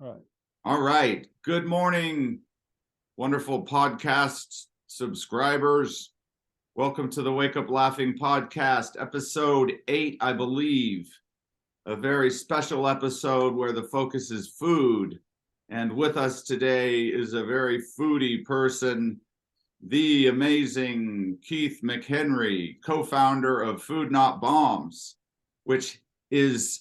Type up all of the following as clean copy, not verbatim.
All right. All right. Good morning, wonderful podcast subscribers. Welcome to the Wake Up Laughing podcast, episode 8, I believe. A very special episode where the focus is food. And with us today is a very foodie person, the amazing Keith McHenry, co-founder of Food Not Bombs, which is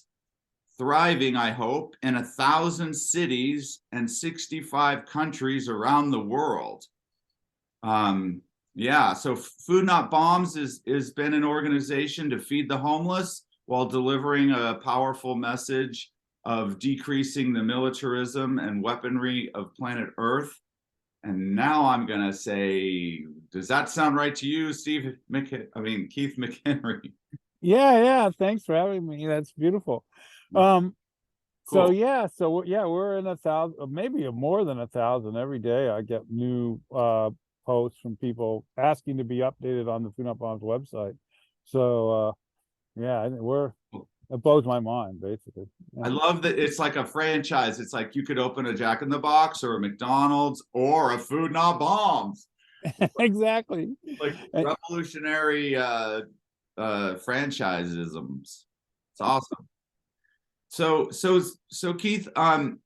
thriving, I hope, in 1,000 cities and 65 countries around the world. So Food Not Bombs has been an organization to feed the homeless while delivering a powerful message of decreasing the militarism and weaponry of planet Earth. And now I'm gonna say, does that sound right to you, Keith McHenry? Yeah. Thanks for having me. That's beautiful. Cool. We're in 1,000, maybe more than 1,000 every day. I get new posts from people asking to be updated on the Food Not Bombs website. It blows my mind, basically. I love that it's like a franchise. It's like you could open a Jack in the Box or a McDonald's or a Food Not Bombs. Exactly. Like revolutionary franchisisms. It's awesome. So Keith, how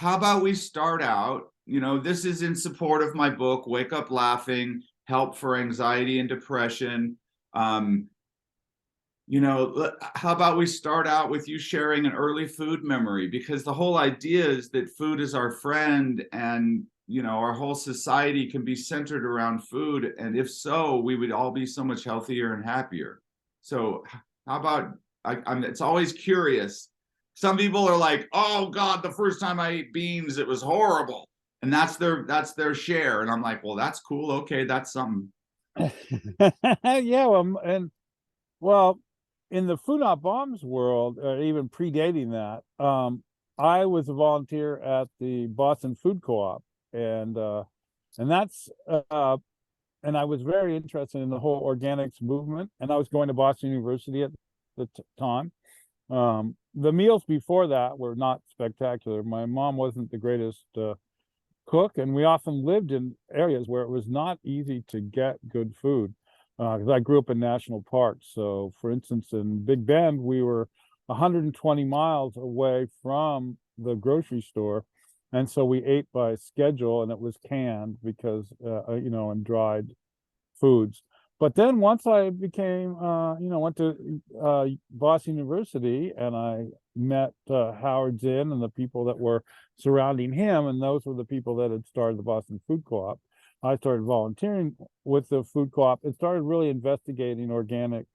about we start out? This is in support of my book, Wake Up Laughing, Help for Anxiety and Depression. How about we start out with you sharing an early food memory? Because the whole idea is that food is our friend, and our whole society can be centered around food. And if so, we would all be so much healthier and happier. So how about, it's always curious. Some people are like, oh God, the first time I ate beans, it was horrible. And that's their share. And I'm like, well, that's cool. Okay, that's something. In the Food Not Bombs world, even predating that, I was a volunteer at the Boston Food Co-op, and I was very interested in the whole organics movement. And I was going to Boston University at the time. The meals before that were not spectacular. My mom wasn't the greatest cook, and we often lived in areas where it was not easy to get good food. Because I grew up in national parks. So, for instance, in Big Bend, we were 120 miles away from the grocery store. And so we ate by schedule, and it was canned because, and dried foods. But then once I became, went to Boston University, and I met Howard Zinn and the people that were surrounding him, and those were the people that had started the Boston Food Co-op. I started volunteering with the food co-op and started really investigating organic,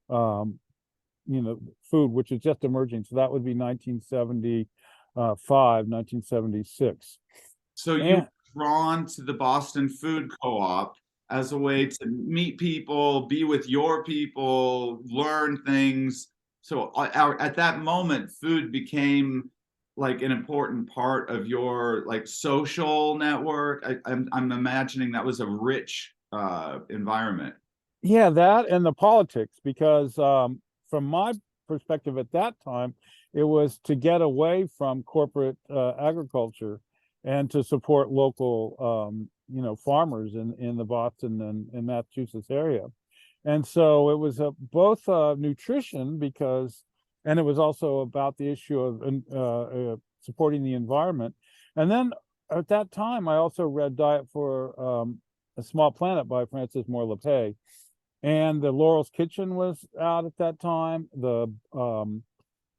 food, which is just emerging. So that would be 1975, 1976. So you were drawn to the Boston Food Co-op as a way to meet people, be with your people, learn things. So at that moment, food became like an important part of your social network. I'm imagining that was a rich environment. Yeah, that and the politics, because from my perspective at that time, it was to get away from corporate agriculture and to support local, farmers in the Boston and Massachusetts area. And so it was both nutrition, and it was also about the issue of supporting the environment. And then at that time, I also read Diet for a Small Planet by Frances Moore LePay. And the Laurel's Kitchen was out at that time. The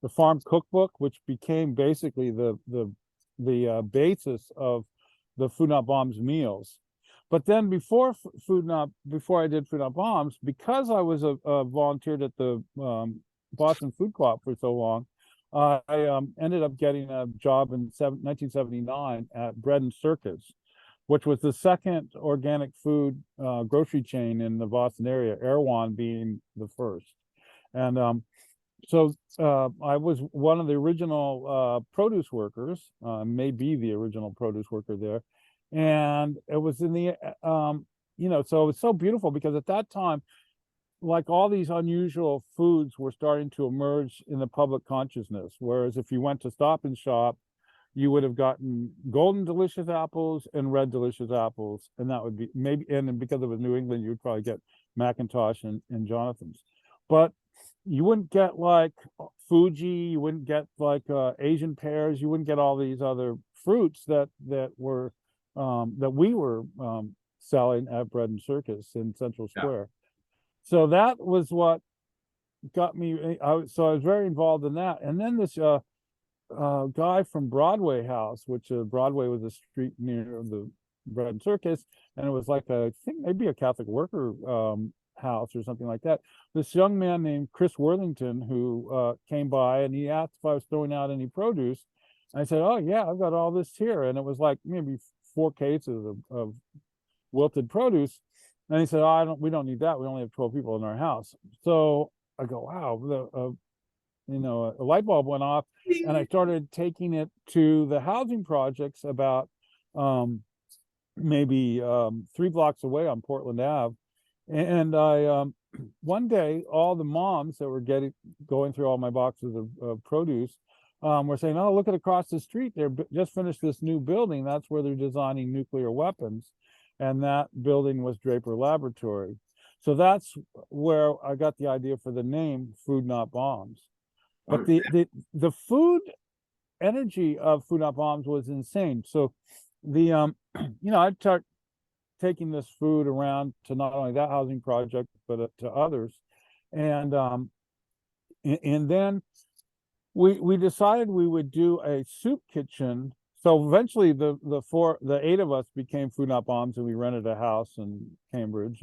Farm Cookbook, which became basically the basis of the Food Not Bombs meals. But then before I did Food Not Bombs, because I was volunteered at the Boston Food Co-op for so long, I ended up getting a job in 1979 at Bread and Circus, which was the second organic food grocery chain in the Boston area, Erewhon being the first. And I was one of the original produce workers, maybe the original produce worker there. And it was in the, so it was so beautiful because at that time, like all these unusual foods were starting to emerge in the public consciousness. Whereas if you went to Stop and Shop, you would have gotten golden delicious apples and red delicious apples, and that would be maybe, and then because it was New England, you would probably get Macintosh and Jonathan's. But you wouldn't get like Fuji, you wouldn't get like Asian pears, you wouldn't get all these other fruits that were that we were selling at Bread and Circus in Central Yeah. Square. So that was what got me. So I was very involved in that. And then this guy from Broadway House, which Broadway was a street near the Bread and Circus, and it was like I think maybe a Catholic worker house or something like that. This young man named Chris Worthington, who came by, and he asked if I was throwing out any produce. I said, "Oh yeah, I've got all this here," and it was like maybe 4 cases of wilted produce. And he said, "Oh, we don't need that. We only have 12 people in our house." So I go, "Wow, a light bulb went off," and I started taking it to the housing projects about maybe 3 blocks away on Portland Ave. And I one day, all the moms that were going through all my boxes of produce were saying, "Oh, look at across the street. They're just finished this new building. That's where they're designing nuclear weapons." And that building was Draper Laboratory. So that's where I got the idea for the name Food Not Bombs. But the food energy of Food Not Bombs was insane. So the I'd start taking this food around to not only that housing project but to others, and then we decided we would do a soup kitchen. So eventually the 8 of us became Food Not Bombs, and we rented a house in Cambridge,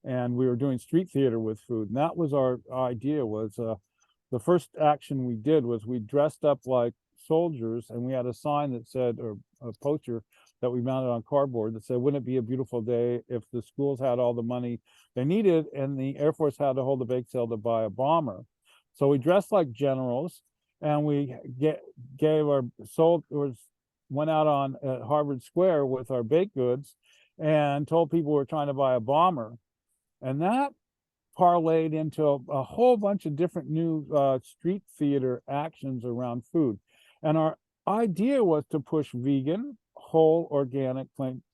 and we were doing street theater with food. And that was our idea. Was the first action we did was we dressed up like soldiers, and we had a sign that said, or a poster that we mounted on cardboard that said, "Wouldn't it be a beautiful day if the schools had all the money they needed and the Air Force had to hold a bake sale to buy a bomber?" So we dressed like generals, and we went out on Harvard Square with our baked goods and told people we were trying to buy a bomber. And that parlayed into a whole bunch of different new street theater actions around food. And our idea was to push vegan, whole, organic,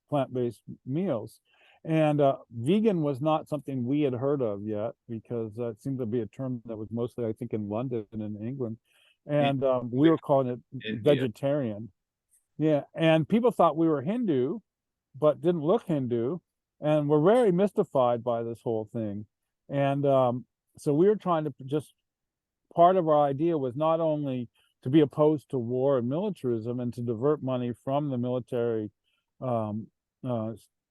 plant-based meals. And vegan was not something we had heard of yet, because it seemed to be a term that was mostly, I think, in London and in England. And we were calling it vegetarian. Yeah, and people thought we were Hindu, but didn't look Hindu, and were very mystified by this whole thing. And so we were trying to part of our idea was not only to be opposed to war and militarism and to divert money from the military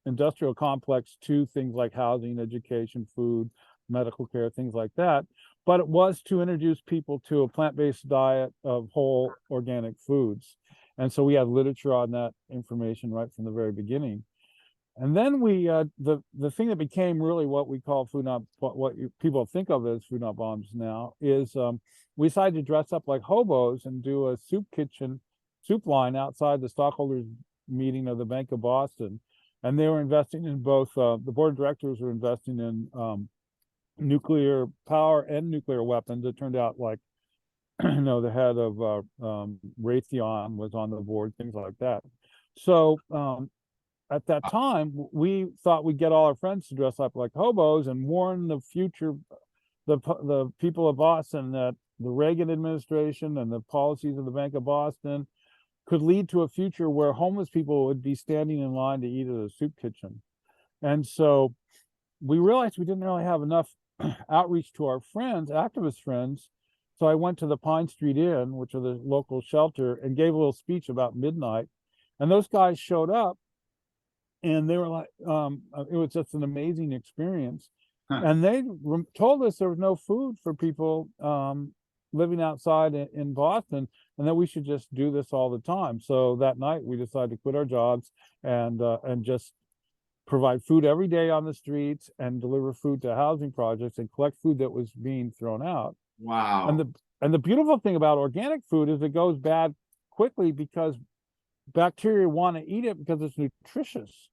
industrial complex to things like housing, education, food, medical care, things like that, but it was to introduce people to a plant-based diet of whole organic foods. And so we had literature on that information right from the very beginning. And then we the thing that became really what we call people think of as Food Not Bombs now is we decided to dress up like hobos and do a soup line outside the stockholders meeting of the Bank of Boston. And they were investing in both, the board of directors were investing in nuclear power and nuclear weapons. It turned out, like, the head of Raytheon was on the board, things like that. So at that time, we thought we'd get all our friends to dress up like hobos and warn the the people of Boston that the Reagan administration and the policies of the Bank of Boston could lead to a future where homeless people would be standing in line to eat at a soup kitchen. And so we realized we didn't really have enough outreach to our friends, activist friends. So I went to the Pine Street Inn, which are the local shelter, and gave a little speech about midnight. And those guys showed up, and they were like, it was just an amazing experience. And they told us there was no food for people living outside in Boston, and that we should just do this all the time. So that night we decided to quit our jobs and just provide food every day on the streets and deliver food to housing projects and collect food that was being thrown out. Wow. And the beautiful thing about organic food is it goes bad quickly because bacteria want to eat it because it's nutritious.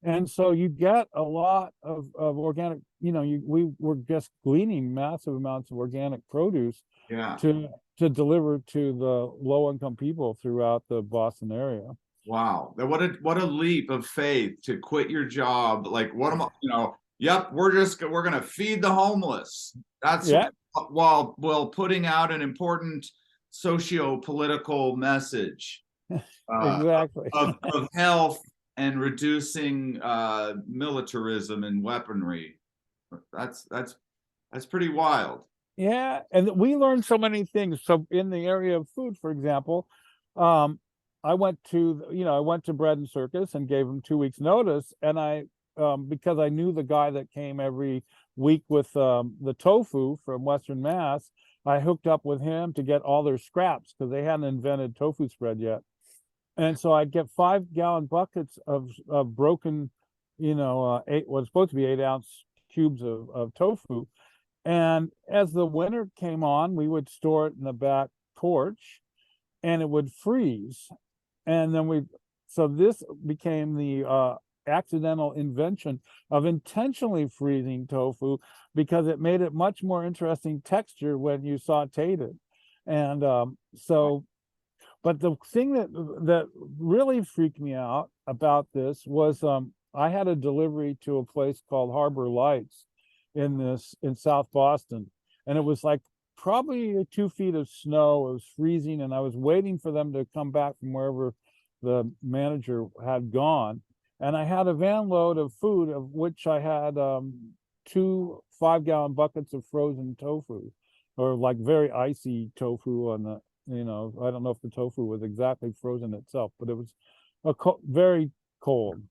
And so you get a lot of organic, we were just gleaning massive amounts of organic produce Yeah. to to deliver to the low income people throughout the Boston area. Wow. What a leap of faith to quit your job. Like, what am I, yep, we're gonna feed the homeless. That's Yeah, while putting out an important socio-political message uh, exactly. of health and reducing militarism and weaponry. That's pretty wild. Yeah, and we learned so many things. So in the area of food, for example, I went to Bread and Circus and gave them 2 weeks notice, and because I knew the guy that came every week with the tofu from Western Mass, I hooked up with him to get all their scraps because they hadn't invented tofu spread yet. And so I'd get 5-gallon buckets of broken, was supposed to be 8-ounce cubes of tofu. And as the winter came on, we would store it in the back porch and it would freeze. And then so this became the accidental invention of intentionally freezing tofu because it made it much more interesting texture when you sauteed it. And but the thing that really freaked me out about this was I had a delivery to a place called Harbor Lights in South Boston, and it was like probably 2 feet of snow. It was freezing, and I was waiting for them to come back from wherever the manager had gone. And I had a van load of food, of which I had 2 5-gallon buckets of frozen tofu, or like very icy tofu on the, I don't know if the tofu was exactly frozen itself, but it was very cold.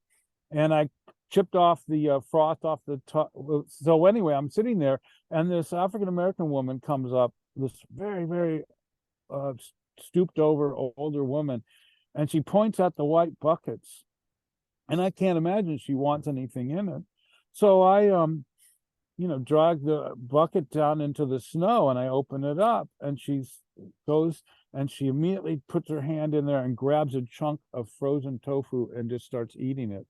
And I chipped off the frost off the top. So anyway, I'm sitting there, and this African American woman comes up, this very, very stooped over older woman, and she points at the white buckets, and I can't imagine she wants anything in it. So I drag the bucket down into the snow, and I open it up, and she goes and she immediately puts her hand in there and grabs a chunk of frozen tofu and just starts eating it.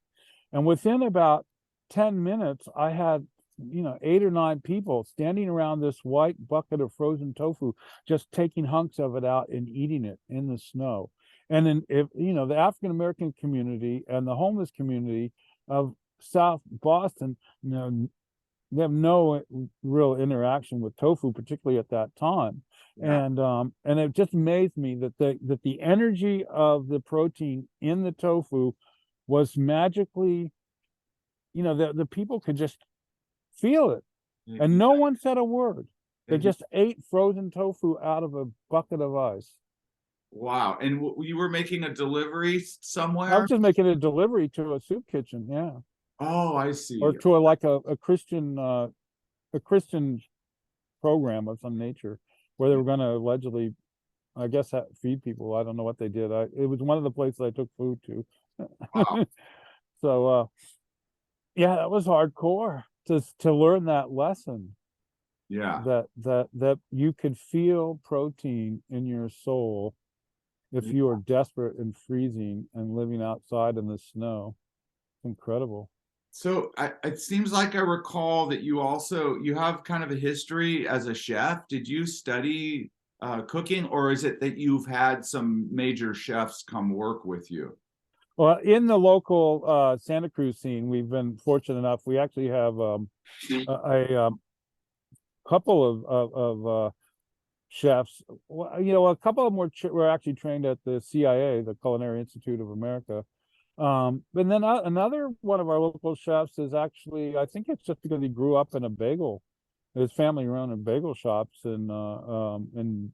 And within about 10 minutes, I had, 8 or 9 people standing around this white bucket of frozen tofu, just taking hunks of it out and eating it in the snow. And then, the African American community and the homeless community of South Boston, they have no real interaction with tofu, particularly at that time. Yeah. And it just amazed me that the energy of the protein in the tofu was magically, the people could just feel it, and no one said a word. They just ate frozen tofu out of a bucket of ice. Wow. And you were making a delivery I somewhere? was just making a delivery to a soup kitchen, yeah, Oh, I see. or to a Christian program of some nature where they were going to allegedly, I guess, feed people. I don't know what they did. It was one of the places I took food to. Wow. So yeah, that was hardcore to learn that lesson, Yeah. that you could feel protein in your soul if you are desperate and freezing and living outside in the snow. Incredible. So it seems like I recall that you have kind of a history as a chef. Did you study cooking, or is it that you've had some major chefs come work with you? Well, in the local Santa Cruz scene, we've been fortunate enough. We actually have a couple of chefs. Well, a couple of them were actually trained at the CIA, the Culinary Institute of America. And then another one of our local chefs is actually, I think it's just because he grew up in a bagel. His family ran a bagel shops in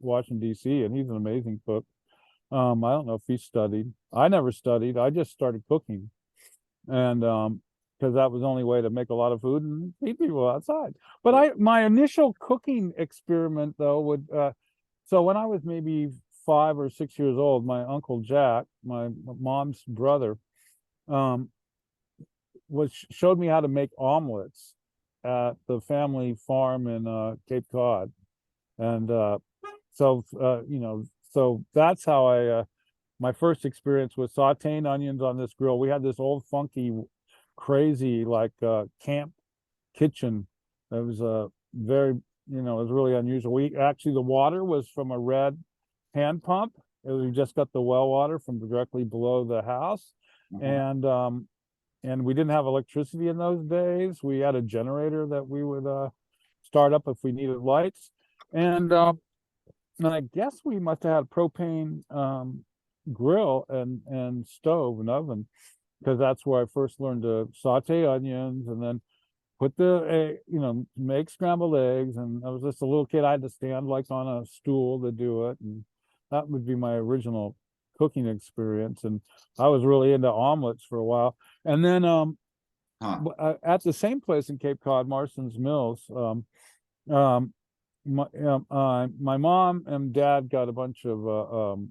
Washington, D.C., and he's an amazing cook. I don't know if he studied. I never studied. I just started cooking, and because that was the only way to make a lot of food and feed people outside. But my initial cooking experiment though would so when I was maybe 5 or 6 years old, my uncle Jack, my mom's brother, showed me how to make omelets at the family farm in Cape Cod, and so that's how my first experience was sauteing onions on this grill. We had this old funky, crazy camp kitchen. It was very it was really unusual. The water was from a red hand pump. We just got the well water from directly below the house. Uh-huh. And we didn't have electricity in those days. We had a generator that we would start up if we needed lights. And I guess we must have had propane grill and stove and oven, because that's where I first learned to saute onions and then put make scrambled eggs. And I was just a little kid. I had to stand like on a stool to do it. And that would be my original cooking experience. And I was really into omelets for a while. And then Huh. at the same place in Cape Cod, Marston's Mills, um, my mom and dad got a bunch of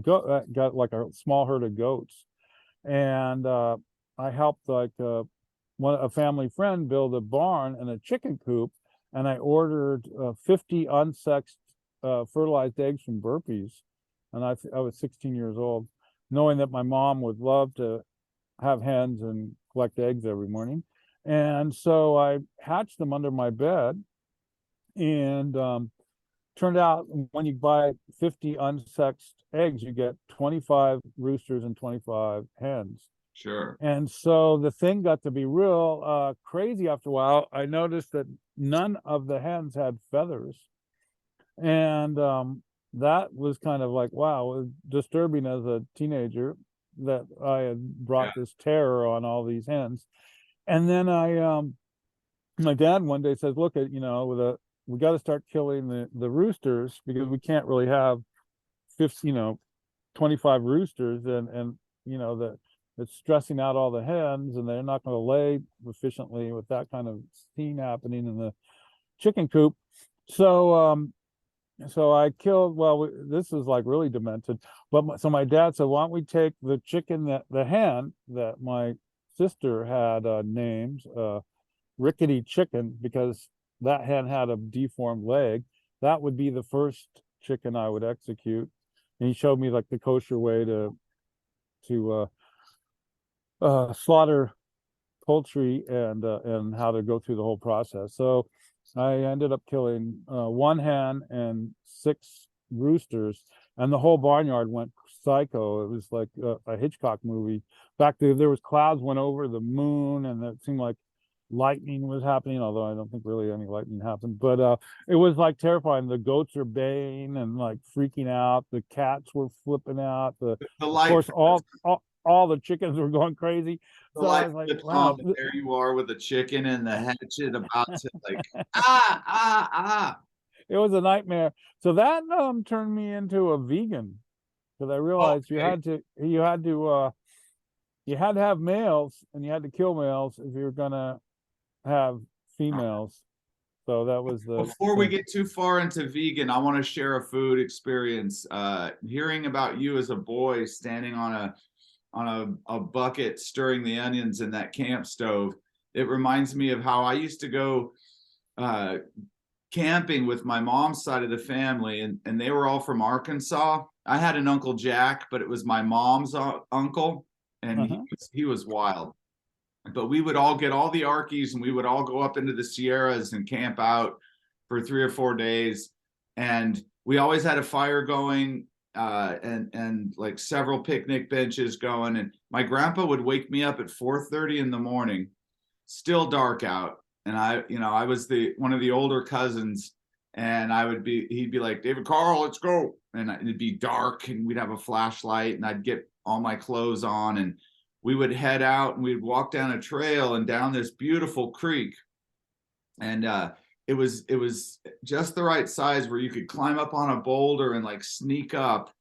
got like a small herd of goats. And I helped a family friend build a barn and a chicken coop, and I ordered 50 unsexed fertilized eggs from Burpees. And I was 16 years old, knowing that my mom would love to have hens and collect eggs every morning. And so I hatched them under my bed. And turned out when you buy 50 unsexed eggs, you get 25 roosters and 25 hens. Sure. And so the thing got to be real crazy after a while. I noticed that none of the hens had feathers. And that was kind of like, wow, it was disturbing as a teenager that I had brought this terror on all these hens. And then my dad one day says, look, we got to start killing the roosters, because we can't really have 25 roosters, and that it's stressing out all the hens, and they're not going to lay efficiently with that kind of scene happening in the chicken coop. So I killed, this is like really demented, but so my dad said, why don't we take the the hen that my sister had named Rickety Chicken, because that hen had a deformed leg. That would be the first chicken I would execute. And he showed me like the kosher way to slaughter poultry, and how to go through the whole process. So I ended up killing one hen and 6 roosters, and the whole barnyard went psycho. It was like a Hitchcock movie. In fact, there was clouds went over the moon, and it seemed like lightning was happening, although I don't think really any lightning happened. But it was like terrifying. The goats are baying and like freaking out. The cats were flipping out. The Of light, course, all the chickens were going crazy. the So I light was like, flips wow. on, and there you are with the chicken and the hatchet about to like ah ah ah. It was a nightmare. So that turned me into a vegan, because I realized Okay. you had to have males, and you had to kill males if you were gonna have females. So that was the Before we thing. get too far into vegan, I want to share a food experience. Hearing about you as a boy standing on a bucket stirring the onions in that camp stove, it reminds me of how I used to go uh, camping with my mom's side of the family, and they were all from Arkansas. I had an Uncle Jack, but it was my mom's uncle, and Uh-huh. he was wild. But we would all get all the Arkies, and we would all go up into the Sierras and camp out for 3 or 4 days. And we always had a fire going, and like several picnic benches going. And my grandpa would wake me up at 4:30 in the morning, still dark out. And I was one of the older cousins, and he'd be like, David Carl, let's go. And it'd be dark, and we'd have a flashlight, and I'd get all my clothes on, and we would head out, and we'd walk down a trail and down this beautiful creek. And it was just the right size where you could climb up on a boulder and like sneak up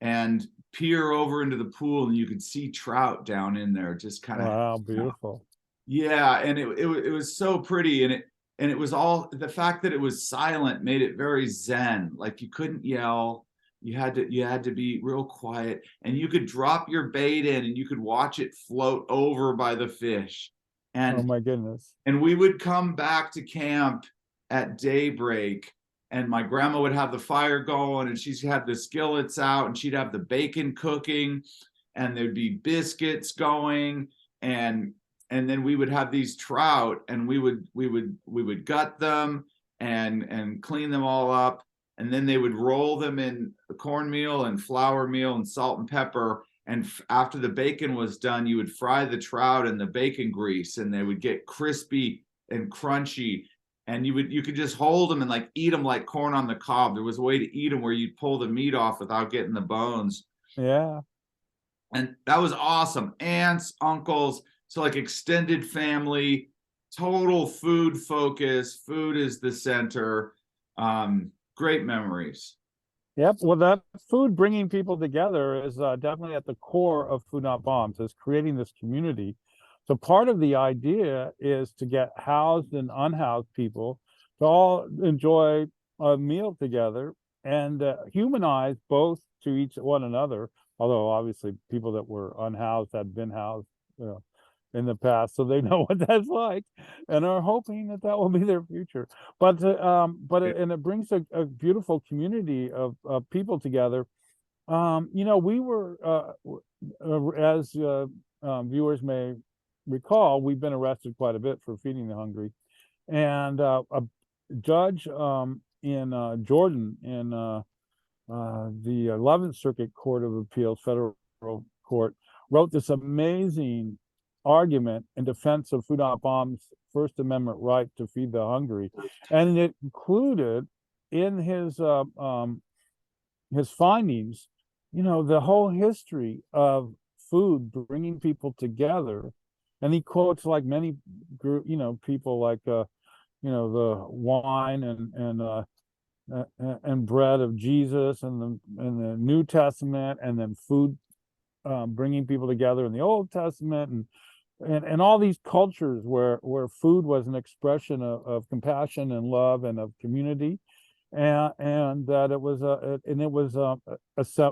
and peer over into the pool, and you could see trout down in there, just kind of. Wow, beautiful. Yeah, and it was so pretty, and it was all the fact that it was silent made it very zen. Like you couldn't yell, you had to be real quiet, and you could drop your bait in, and you could watch it float over by the fish. Oh And my goodness. we would come back to camp at daybreak, and my grandma would have the fire going, and she'd have the skillets out, and she'd have the bacon cooking, and there'd be biscuits going, and then we would have these trout, and we would gut them, and clean them all up. And then they would roll them in cornmeal and flour meal and salt and pepper. And after the bacon was done, you would fry the trout in the bacon grease, and they would get crispy and crunchy. And you could just hold them and like eat them like corn on the cob. There was a way to eat them where you'd pull the meat off without getting the bones. Yeah. And that was awesome. Aunts, uncles, so like extended family, total food focus. Food is the center. Great memories. Yep. Well, that food bringing people together is definitely at the core of Food Not Bombs, is creating this community. So part of the idea is to get housed and unhoused people to all enjoy a meal together and humanize both to each one another. Although obviously people that were unhoused had been housed, in the past, so they know what that's like, and are hoping that that will be their future. But it brings a beautiful community of people together. We were as viewers may recall, we've been arrested quite a bit for feeding the hungry, and a judge in Jordan in the 11th Circuit Court of Appeals, federal court, wrote this amazing argument in defense of Food Not Bomb's First Amendment right to feed the hungry, and it included in his findings, the whole history of food bringing people together, and he quotes like many group, people like the wine and bread of Jesus and the New Testament, and then food bringing people together in the Old Testament, and all these cultures where food was an expression of compassion and love and of community, and that it was a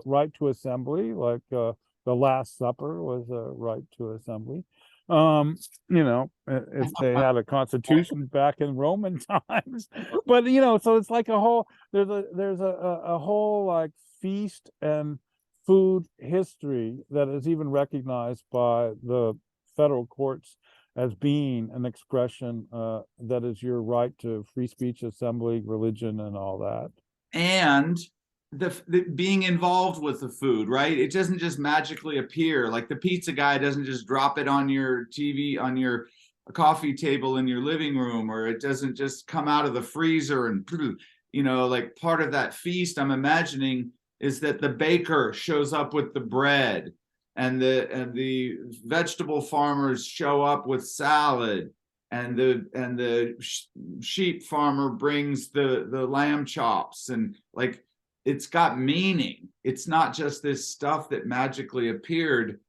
right to assembly, like the Last Supper was a right to assembly. If they had a constitution back in Roman times, but so it's like there's a whole like feast and food history that is even recognized by the federal courts as being an expression that is your right to free speech, assembly, religion, and all that. And the being involved with the food, right? It doesn't just magically appear. Like the pizza guy doesn't just drop it on your TV, on your coffee table in your living room, or it doesn't just come out of the freezer and, like part of that feast, I'm imagining, is that the baker shows up with the bread, and the vegetable farmers show up with salad, and the sheep farmer brings the lamb chops, and like it's got meaning. It's not just this stuff that magically appeared.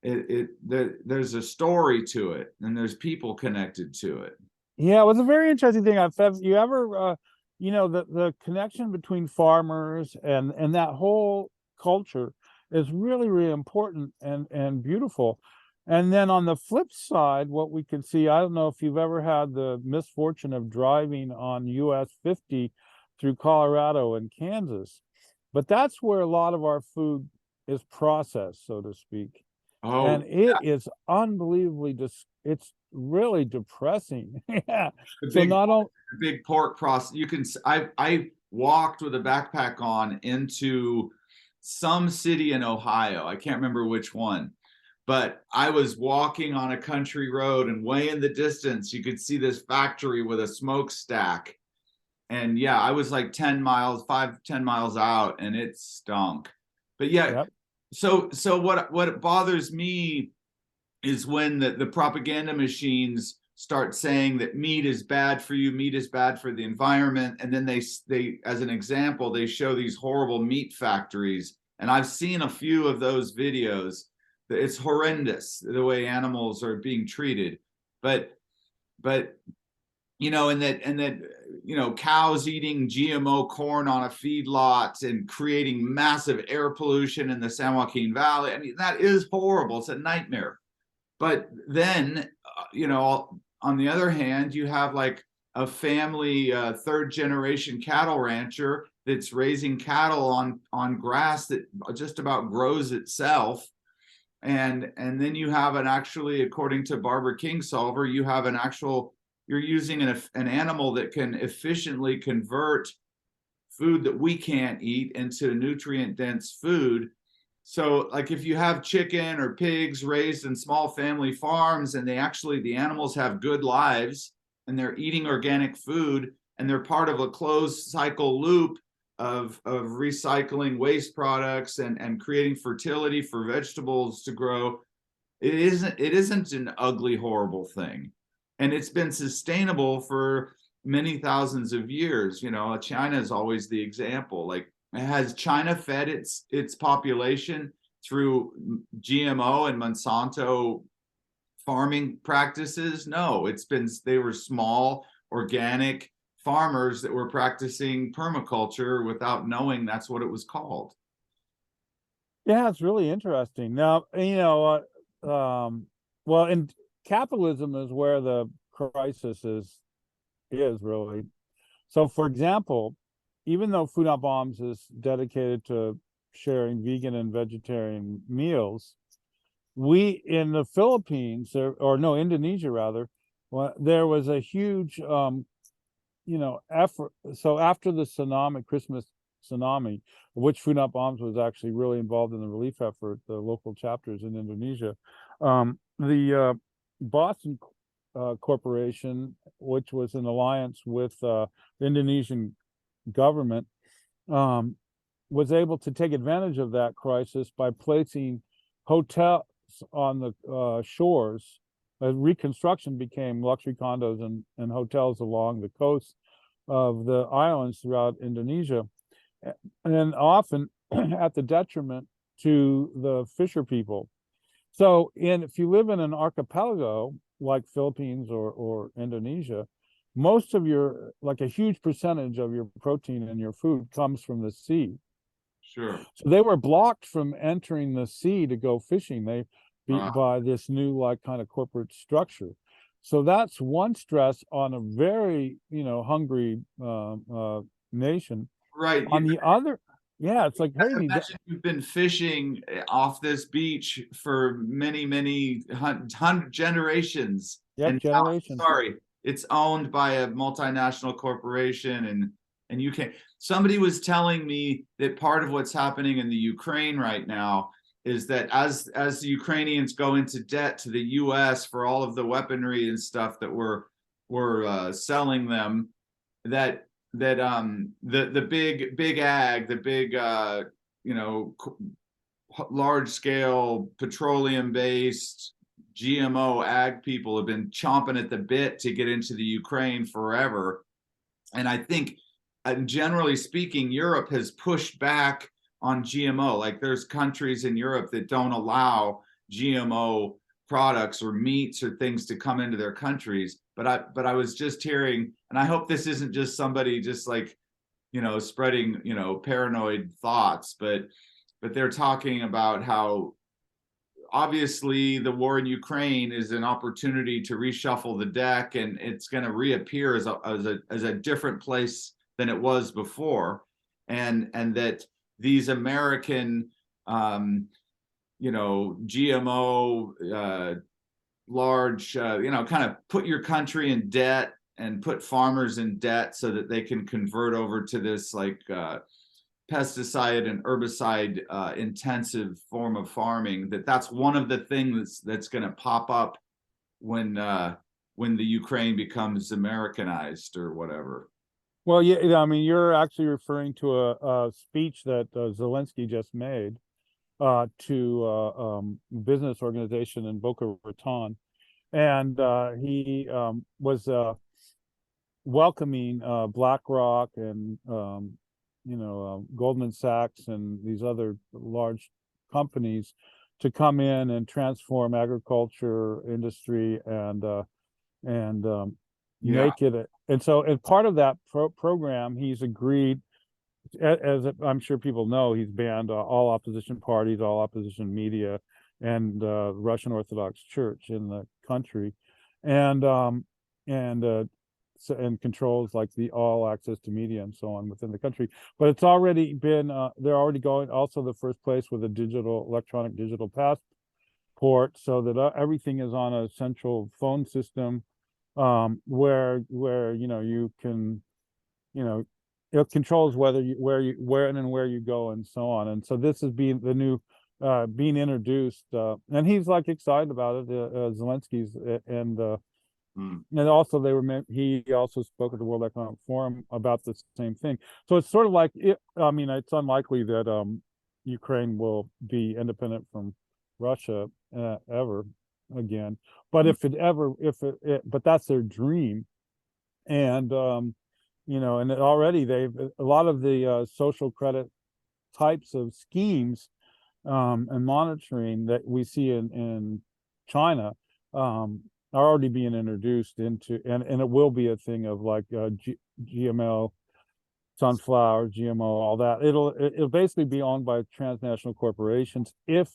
There's a story to it, and there's people connected to it. Yeah, it was a very interesting thing. You ever the connection between farmers and that whole culture is really, really important and beautiful. And then on the flip side, what we can see, I don't know if you've ever had the misfortune of driving on US 50 through Colorado and Kansas, but that's where a lot of our food is processed, so to speak. Oh, and it is unbelievably it's really depressing. Yeah. So not only big pork process, I walked with a backpack on into some city in Ohio. I can't remember which one, but I was walking on a country road, and way in the distance you could see this factory with a smokestack. And yeah, I was like 10 miles out, and it stunk. But yeah, yep. So what bothers me is when the propaganda machines start saying that meat is bad for you, meat is bad for the environment, and then they as an example, they show these horrible meat factories. And I've seen a few of those videos. It's horrendous the way animals are being treated, but and that cows eating GMO corn on a feedlot and creating massive air pollution in the San Joaquin Valley. I mean, that is horrible. It's a nightmare. But then, on the other hand, you have like a family, third generation cattle rancher that's raising cattle on grass that just about grows itself. And then you have according to Barbara Kingsolver, you have an actual you're using an animal that can efficiently convert food that we can't eat into nutrient dense food. So like if you have chicken or pigs raised in small family farms and the animals have good lives and they're eating organic food and they're part of a closed cycle loop of recycling waste products and creating fertility for vegetables to grow, it isn't an ugly, horrible thing. And it's been sustainable for many thousands of years. China is always the example. Like, has China fed its population through GMO and Monsanto farming practices? No, they were small organic farmers that were practicing permaculture without knowing that's what it was called. Yeah, it's really interesting. Now, well, and capitalism is where the crisis is really. So, for example, even though Food Not Bombs is dedicated to sharing vegan and vegetarian meals, we in the Philippines, or no, Indonesia rather, there was a huge effort. So after the Christmas tsunami, which Food Not Bombs was actually really involved in the relief effort, the local chapters in Indonesia, the Boston Corporation, which was an alliance with the Indonesian government, was able to take advantage of that crisis by placing hotels on the shores. Reconstruction became luxury condos and hotels along the coast of the islands throughout Indonesia, and often at the detriment to the fisher people. So, if you live in an archipelago like Philippines or Indonesia, most of like a huge percentage of your protein in your food comes from the sea. Sure. So they were blocked from entering the sea to go fishing. By this new kind of corporate structure. So that's one stress on a very hungry nation. Right. On the other, yeah, it's like, hey, imagine you've been fishing off this beach for many hundred generations. Yep, and generations. Sorry, it's owned by a multinational corporation, and you can't. Somebody was telling me that part of what's happening in the Ukraine right now is that as the Ukrainians go into debt to the U.S. for all of the weaponry and stuff that we're selling them, that the big ag, the big large scale petroleum based GMO ag people have been chomping at the bit to get into the Ukraine forever. And I think, generally speaking, Europe has pushed back on GMO. Like, there's countries in Europe that don't allow GMO products or meats or things to come into their countries. But I was just hearing, and I hope this isn't just somebody just like, spreading, paranoid thoughts, but they're talking about how obviously the war in Ukraine is an opportunity to reshuffle the deck, and it's going to reappear as a different place than it was before, and that these American, GMO, large, kind of put your country in debt and put farmers in debt so that they can convert over to this pesticide and herbicide intensive form of farming. That's one of the things that's going to pop up when the Ukraine becomes Americanized or whatever. Well, yeah, I mean, you're actually referring to a speech that Zelensky just made to a business organization in Boca Raton, and he was welcoming BlackRock and Goldman Sachs and these other large companies to come in and transform agriculture industry and make it. And so, as part of that program, he's agreed, as I'm sure people know, he's banned all opposition parties, all opposition media, and Russian Orthodox Church in the country, and controls like the all access to media and so on within the country. But it's already been they're already going also the first place with a electronic digital passport, so that everything is on a central phone system, where you can, it controls where and where you go and so on. And so this is being the new being introduced, and he's like excited about it. Zelensky's and also he also spoke at the World Economic Forum about the same thing. So it's sort of like I mean, it's unlikely that Ukraine will be independent from Russia ever again. But but that's their dream. And and already a lot of the social credit types of schemes and monitoring that we see in China are already being introduced into, and it will be a thing of like GMO, sunflower, GMO, all that. It'll basically be owned by transnational corporations if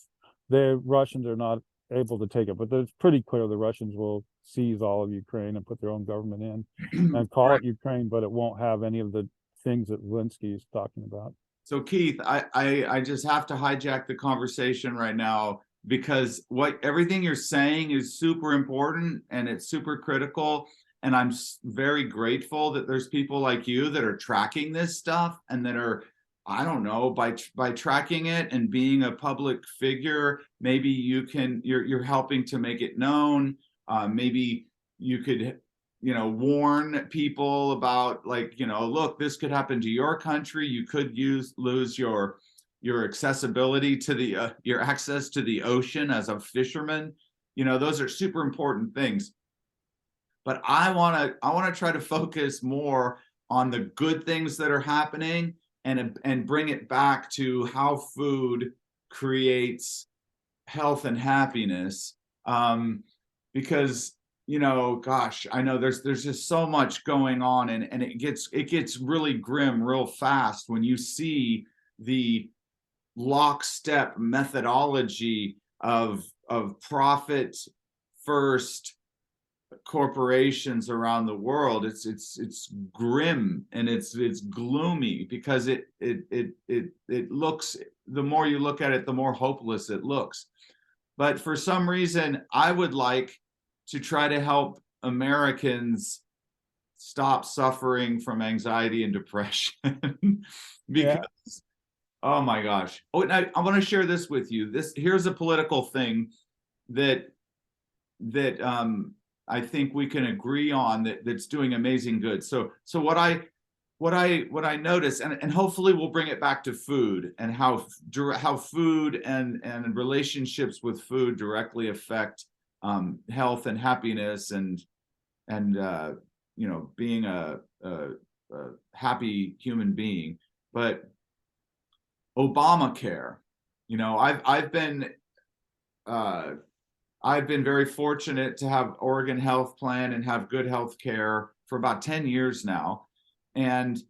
the Russians are not able to take it. But it's pretty clear the Russians will seize all of Ukraine and put their own government in and call it Ukraine, but it won't have any of the things that Zelensky is talking about. So Keith, I just have to hijack the conversation right now, because everything you're saying is super important and it's super critical. And I'm very grateful that there's people like you that are tracking this stuff, and that are, I don't know, by tracking it and being a public figure, maybe you're helping to make it known. Maybe you could, warn people about, like, look, this could happen to your country. You could lose your accessibility to your access to the ocean as a fisherman. Those are super important things. But I want to try to focus more on the good things that are happening, and bring it back to how food creates health and happiness. Because gosh, I know there's just so much going on, and it gets really grim real fast when you see the lockstep methodology of profit first corporations around the world. It's grim, and it's gloomy, because it looks, the more you look at it, the more hopeless it looks. But for some reason, I would like to try to help Americans stop suffering from anxiety and depression. Because oh my gosh. Oh, and I want to share this with you. Here's a political thing that I think we can agree on, that's doing amazing good. So what I notice, and hopefully we'll bring it back to food, and how food and relationships with food directly affect health and happiness, and being a happy human being. But Obamacare, I've been very fortunate to have Oregon Health Plan and have good health care for about 10 years now. And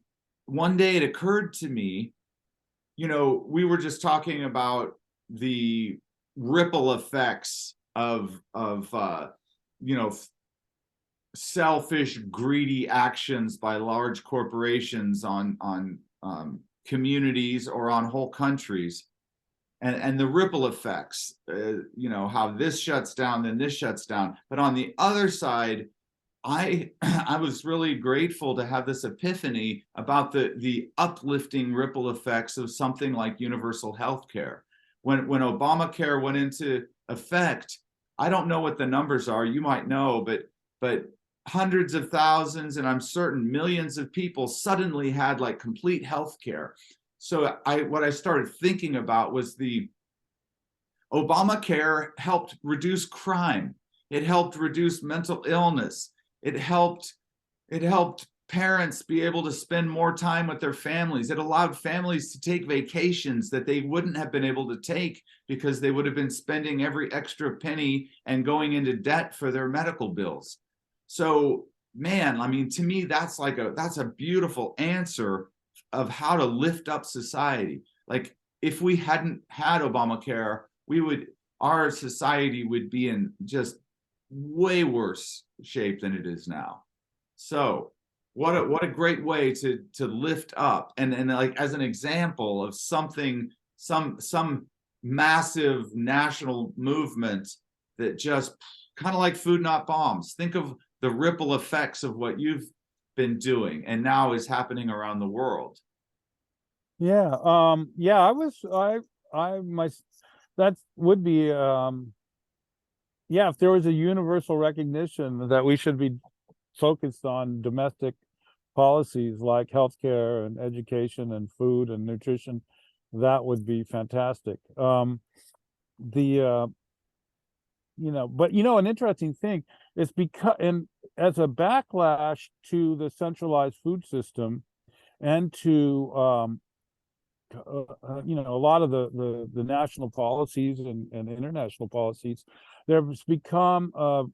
one day it occurred to me, we were just talking about the ripple effects of selfish, greedy actions by large corporations on communities or on whole countries. And the ripple effects, how this shuts down, then this shuts down. But on the other side, I was really grateful to have this epiphany about the uplifting ripple effects of something like universal health care. When Obamacare went into effect, I don't know what the numbers are, you might know, but hundreds of thousands, and I'm certain millions of people suddenly had like complete health care. So what I started thinking about was the Obamacare helped reduce crime. It helped reduce mental illness. It helped parents be able to spend more time with their families. It allowed families to take vacations that they wouldn't have been able to take, because they would have been spending every extra penny and going into debt for their medical bills. So, man, I mean, to me, that's a beautiful answer of how to lift up society. Like, if we hadn't had Obamacare, our society would be in just way worse shape than it is now. So what a great way to lift up, and like, as an example of something, some massive national movement that just kind of like Food Not Bombs. Think of the ripple effects of what you've been doing and now is happening around the world. Yeah. Yeah, that would be, yeah, if there was a universal recognition that we should be focused on domestic policies like healthcare and education and food and nutrition, that would be fantastic. The But an interesting thing is because, and as a backlash to the centralized food system and to a lot of the national policies and international policies, there's become a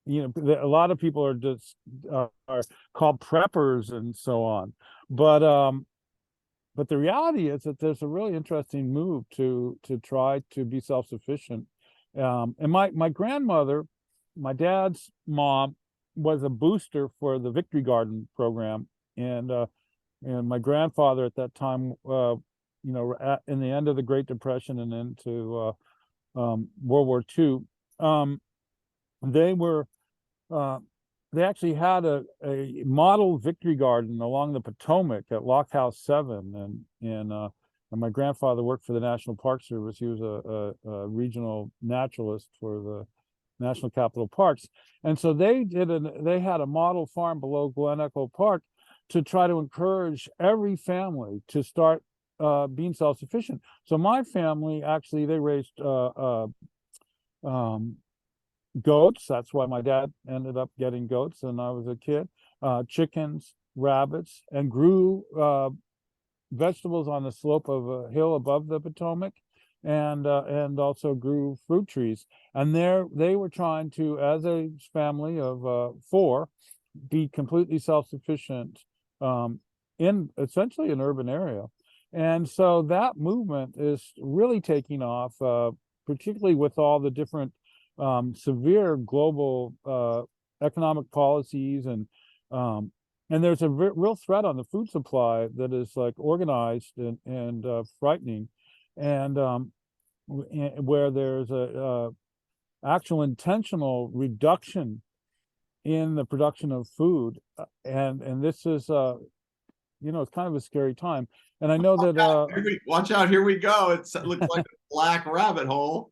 lot of people are just are called preppers and so on, but the reality is that there's a really interesting move to try to be self-sufficient. And my grandmother, my dad's mom, was a booster for the Victory Garden program, and my grandfather at that time, in the end of the Great Depression and into World War II, they were they actually had a model Victory Garden along the Potomac at Lock House 7, and my grandfather worked for the National Park Service. He was a regional naturalist for the National Capital Parks, and so they had a model farm below Glen Echo Park to try to encourage every family to start being self-sufficient. So my family, actually, they raised goats. That's why my dad ended up getting goats and I was a kid. Chickens, rabbits, and grew vegetables on the slope of a hill above the Potomac, and also grew fruit trees. And they were trying to, as a family of 4, be completely self-sufficient in essentially an urban area. And so that movement is really taking off, particularly with all the different severe global economic policies, and there's a real threat on the food supply that is like organized and frightening, and where there's a actual intentional reduction in the production of food, and this is it's kind of a scary time. And I know that watch out, here we go. It looks like a black rabbit hole.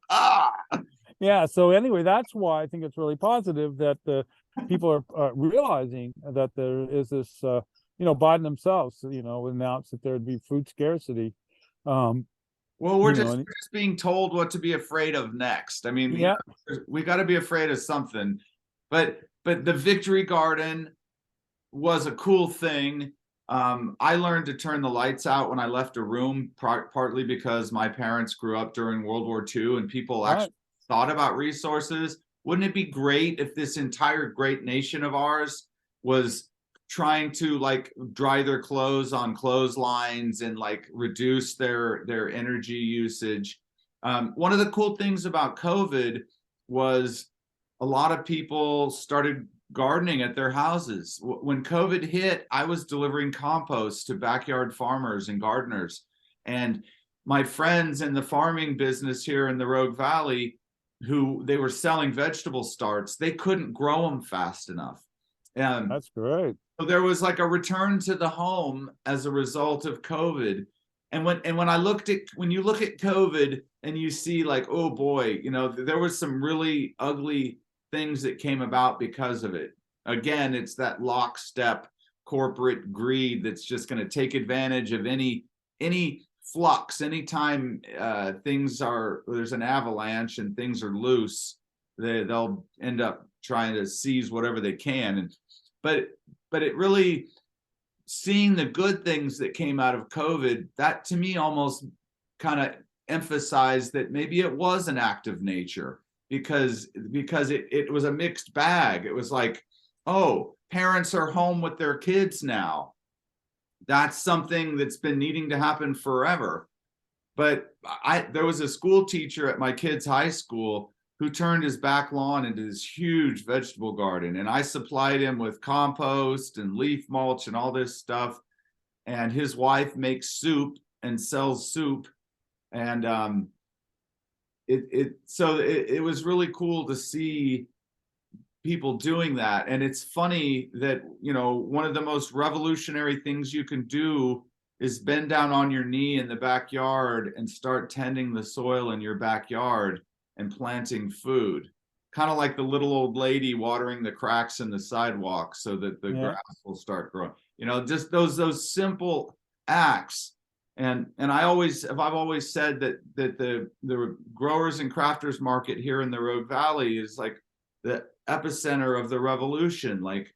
Yeah, so anyway, that's why I think it's really positive that the people are realizing that there is this, Biden themselves, announced that there'd be food scarcity. Well, we're just being told what to be afraid of next. I mean, yeah, we got to be afraid of something. But the Victory Garden was a cool thing. I learned to turn the lights out when I left a room, partly because my parents grew up during World War II and people actually thought about resources. Wouldn't it be great if this entire great nation of ours was trying to like dry their clothes on clotheslines and like reduce their energy usage? One of the cool things about COVID was a lot of people started gardening at their houses. When COVID hit, I was delivering compost to backyard farmers and gardeners. And my friends in the farming business here in the Rogue Valley, who they were selling vegetable starts, they couldn't grow them fast enough. That's great. So there was like a return to the home as a result of COVID. And when you look at COVID and you see like, oh boy, there was some really ugly things that came about because of it. Again, it's that lockstep corporate greed that's just going to take advantage of any flux. Anytime there's an avalanche and things are loose, they'll end up trying to seize whatever they can. But it really, seeing the good things that came out of COVID, that to me almost kind of emphasized that maybe it was an act of nature, because it was a mixed bag. It was like, oh, parents are home with their kids now. That's something that's been needing to happen forever. But there was a school teacher at my kid's high school who turned his back lawn into this huge vegetable garden. And I supplied him with compost and leaf mulch and all this stuff. And his wife makes soup and sells soup. And it was really cool to see people doing that. And it's funny that, you know, one of the most revolutionary things you can do is bend down on your knee in the backyard and start tending the soil in your backyard and planting food. Kind of like the little old lady watering the cracks in the sidewalk so that the grass will start growing. You know, just those simple acts. And I've always said that the growers and crafters market here in the Rogue Valley is like the epicenter of the revolution. Like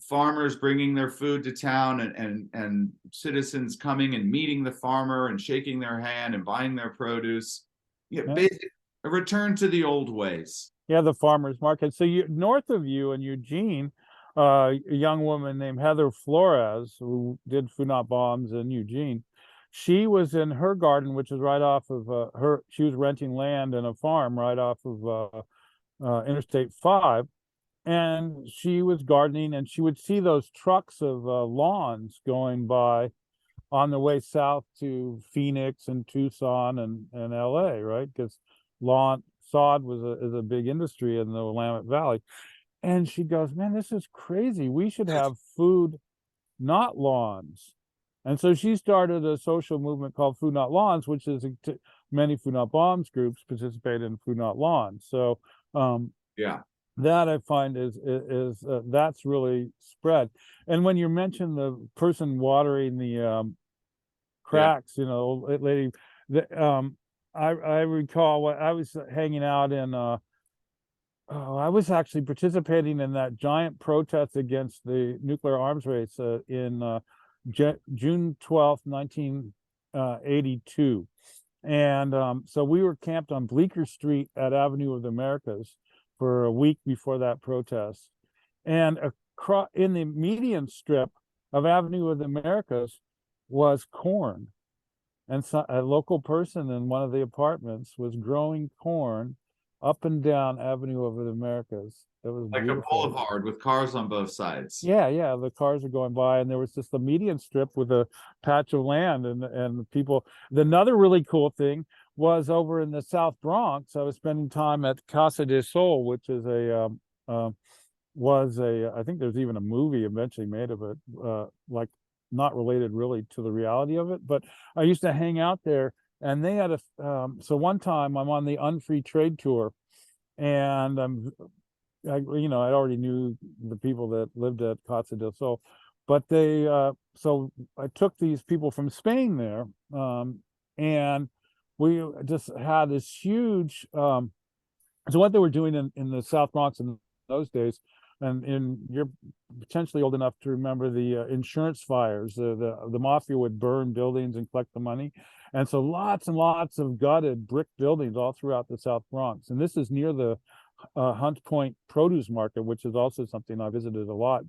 farmers bringing their food to town, and citizens coming and meeting the farmer and shaking their hand and buying their produce. Basically a return to the old ways. Yeah, the farmers market. So you north of you in Eugene, a young woman named Heather Flores, who did Food Not Bombs in Eugene, she was in her garden, which is right off of she was renting land and a farm right off of Interstate 5. And she was gardening, and she would see those trucks of lawns going by on the way south to Phoenix and Tucson and LA, right? Because sod is a big industry in the Willamette Valley. And she goes, man, this is crazy. We should have food, not lawns. And so she started a social movement called Food Not Lawns, which is many Food Not Bombs groups participate in Food Not Lawns. So that I find is that's really spread. And when you mention the person watering the cracks, you know, lady, I recall when I was hanging out in I was actually participating in that giant protest against the nuclear arms race in June 12th, 1982. And so we were camped on Bleecker Street at Avenue of the Americas for a week before that protest. And in the median strip of Avenue of the Americas was corn. And so a local person in one of the apartments was growing corn up and down Avenue of the Americas. It was like beautiful. A boulevard with cars on both sides. Yeah, the cars are going by, and there was just a median strip with a patch of land, and people. Another really cool thing was over in the South Bronx. I was spending time at Casa de Sol, which is I think there's even a movie eventually made of it, like not related really to the reality of it, but I used to hang out there, and they had so one time I'm on the Unfree Trade Tour, and I already knew the people that lived at Casa del Sol, but so I took these people from Spain there, and we just had this huge, so what they were doing in the South Bronx in those days, and you're potentially old enough to remember the insurance fires, the mafia would burn buildings and collect the money. And so lots and lots of gutted brick buildings all throughout the South Bronx. And this is near the Hunt Point produce market, which is also something I visited a lot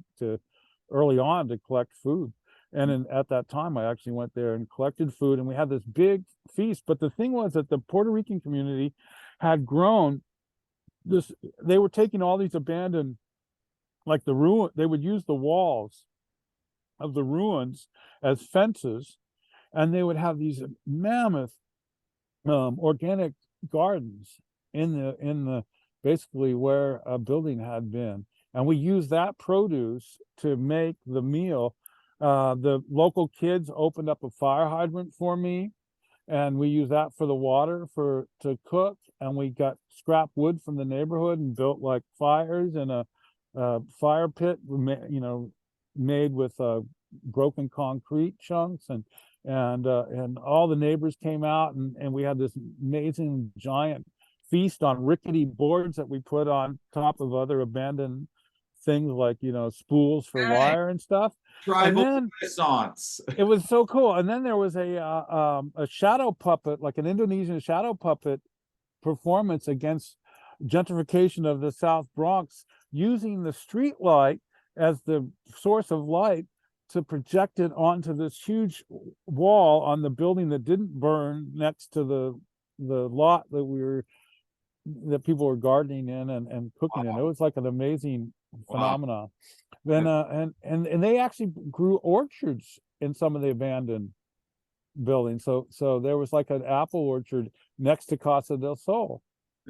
early on to collect food. And at that time, I actually went there and collected food, and we had this big feast. But the thing was that the Puerto Rican community had grown this, they were taking all these abandoned, like they would use the walls of the ruins as fences, and they would have these mammoth organic gardens in the basically where a building had been, and we used that produce to make the meal. The local kids opened up a fire hydrant for me, and we used that for the water to cook, and we got scrap wood from the neighborhood and built like fires and a fire pit, made with broken concrete chunks, and all the neighbors came out, and we had this amazing giant feast on rickety boards that we put on top of other abandoned things, like spools for wire and stuff. Tribal Renaissance. It was so cool. And then there was a shadow puppet, like an Indonesian shadow puppet performance against gentrification of the South Bronx, using the street light as the source of light to project it onto this huge wall on the building that didn't burn next to the lot that people were gardening in and cooking in. It was like an amazing phenomenon. Then and they actually grew orchards in some of the abandoned buildings. So there was like an apple orchard next to Casa del Sol.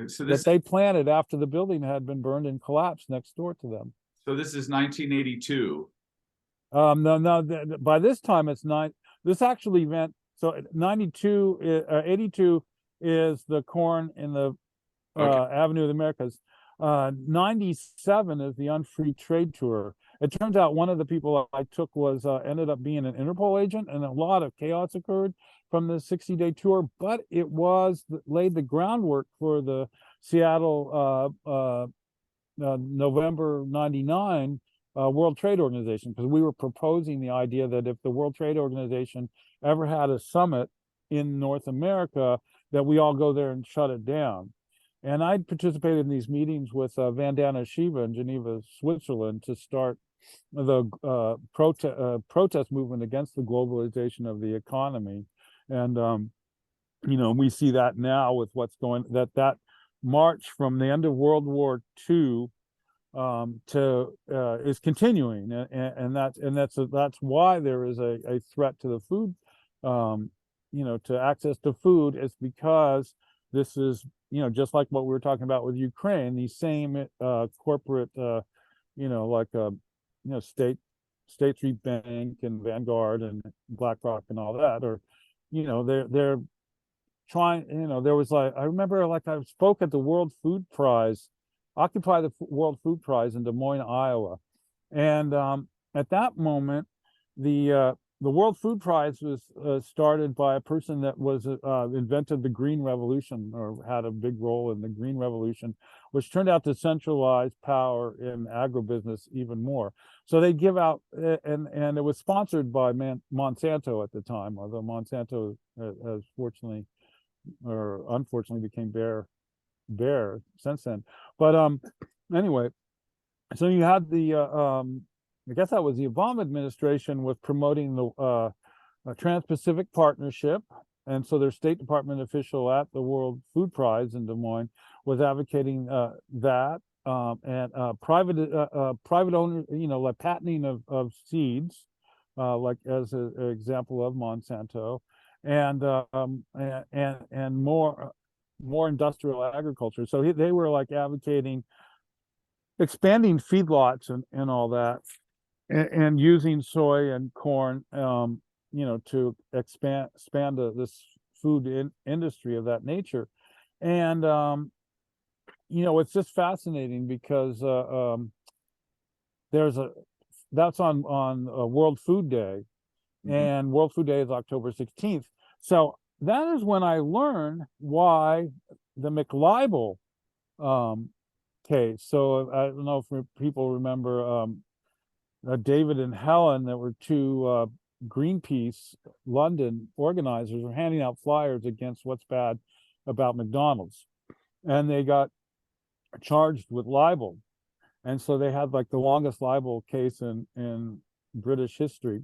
So that they planted after the building had been burned and collapsed next door to them. so this is 1982. No, by this time it's nine. This actually meant so 92, 82 is the corn in the Okay. Avenue of the Americas. 97 is the Unfree Trade Tour. It turns out one of the people I took was ended up being an Interpol agent, and a lot of chaos occurred from the 60-day tour. But it was laid the groundwork for the Seattle November 99 World Trade Organization, because we were proposing the idea that if the World Trade Organization ever had a summit in North America, that we all go there and shut it down. And I participated in these meetings with Vandana Shiva in Geneva, Switzerland, to start the protest movement against the globalization of the economy. And we see that now with what's going, that march from the end of World War II to is continuing, and that's why there is a threat to the food, to access to food. Is because this is, just like what we were talking about with Ukraine, these same corporate, State Street Bank and Vanguard and BlackRock and all that, or they're trying. There was I remember I spoke at the World Food Prize, Occupy the World Food Prize in Des Moines, Iowa, and at that moment, the World Food Prize was started by a person that was invented the Green Revolution, or had a big role in the Green Revolution, which turned out to centralize power in agribusiness even more. So they give out, and it was sponsored by Monsanto at the time, although Monsanto has fortunately or unfortunately became Bayer since then. But anyway, so you had the I guess that was the Obama administration was promoting the Trans-Pacific Partnership, and so their State Department official at the World Food Prize in Des Moines was advocating that, and private owner, like patenting of seeds, like as an example of Monsanto, and more industrial agriculture. So they were advocating expanding feedlots and all that, and using soy and corn, to expand this food industry of that nature. And it's just fascinating because that's on World Food Day, and World Food Day is October 16th. So that is when I learned why the McLibel case. So I don't know if people remember David and Helen, that were two Greenpeace London organizers, were handing out flyers against what's bad about McDonald's, and they got charged with libel. And so they had the longest libel case in British history.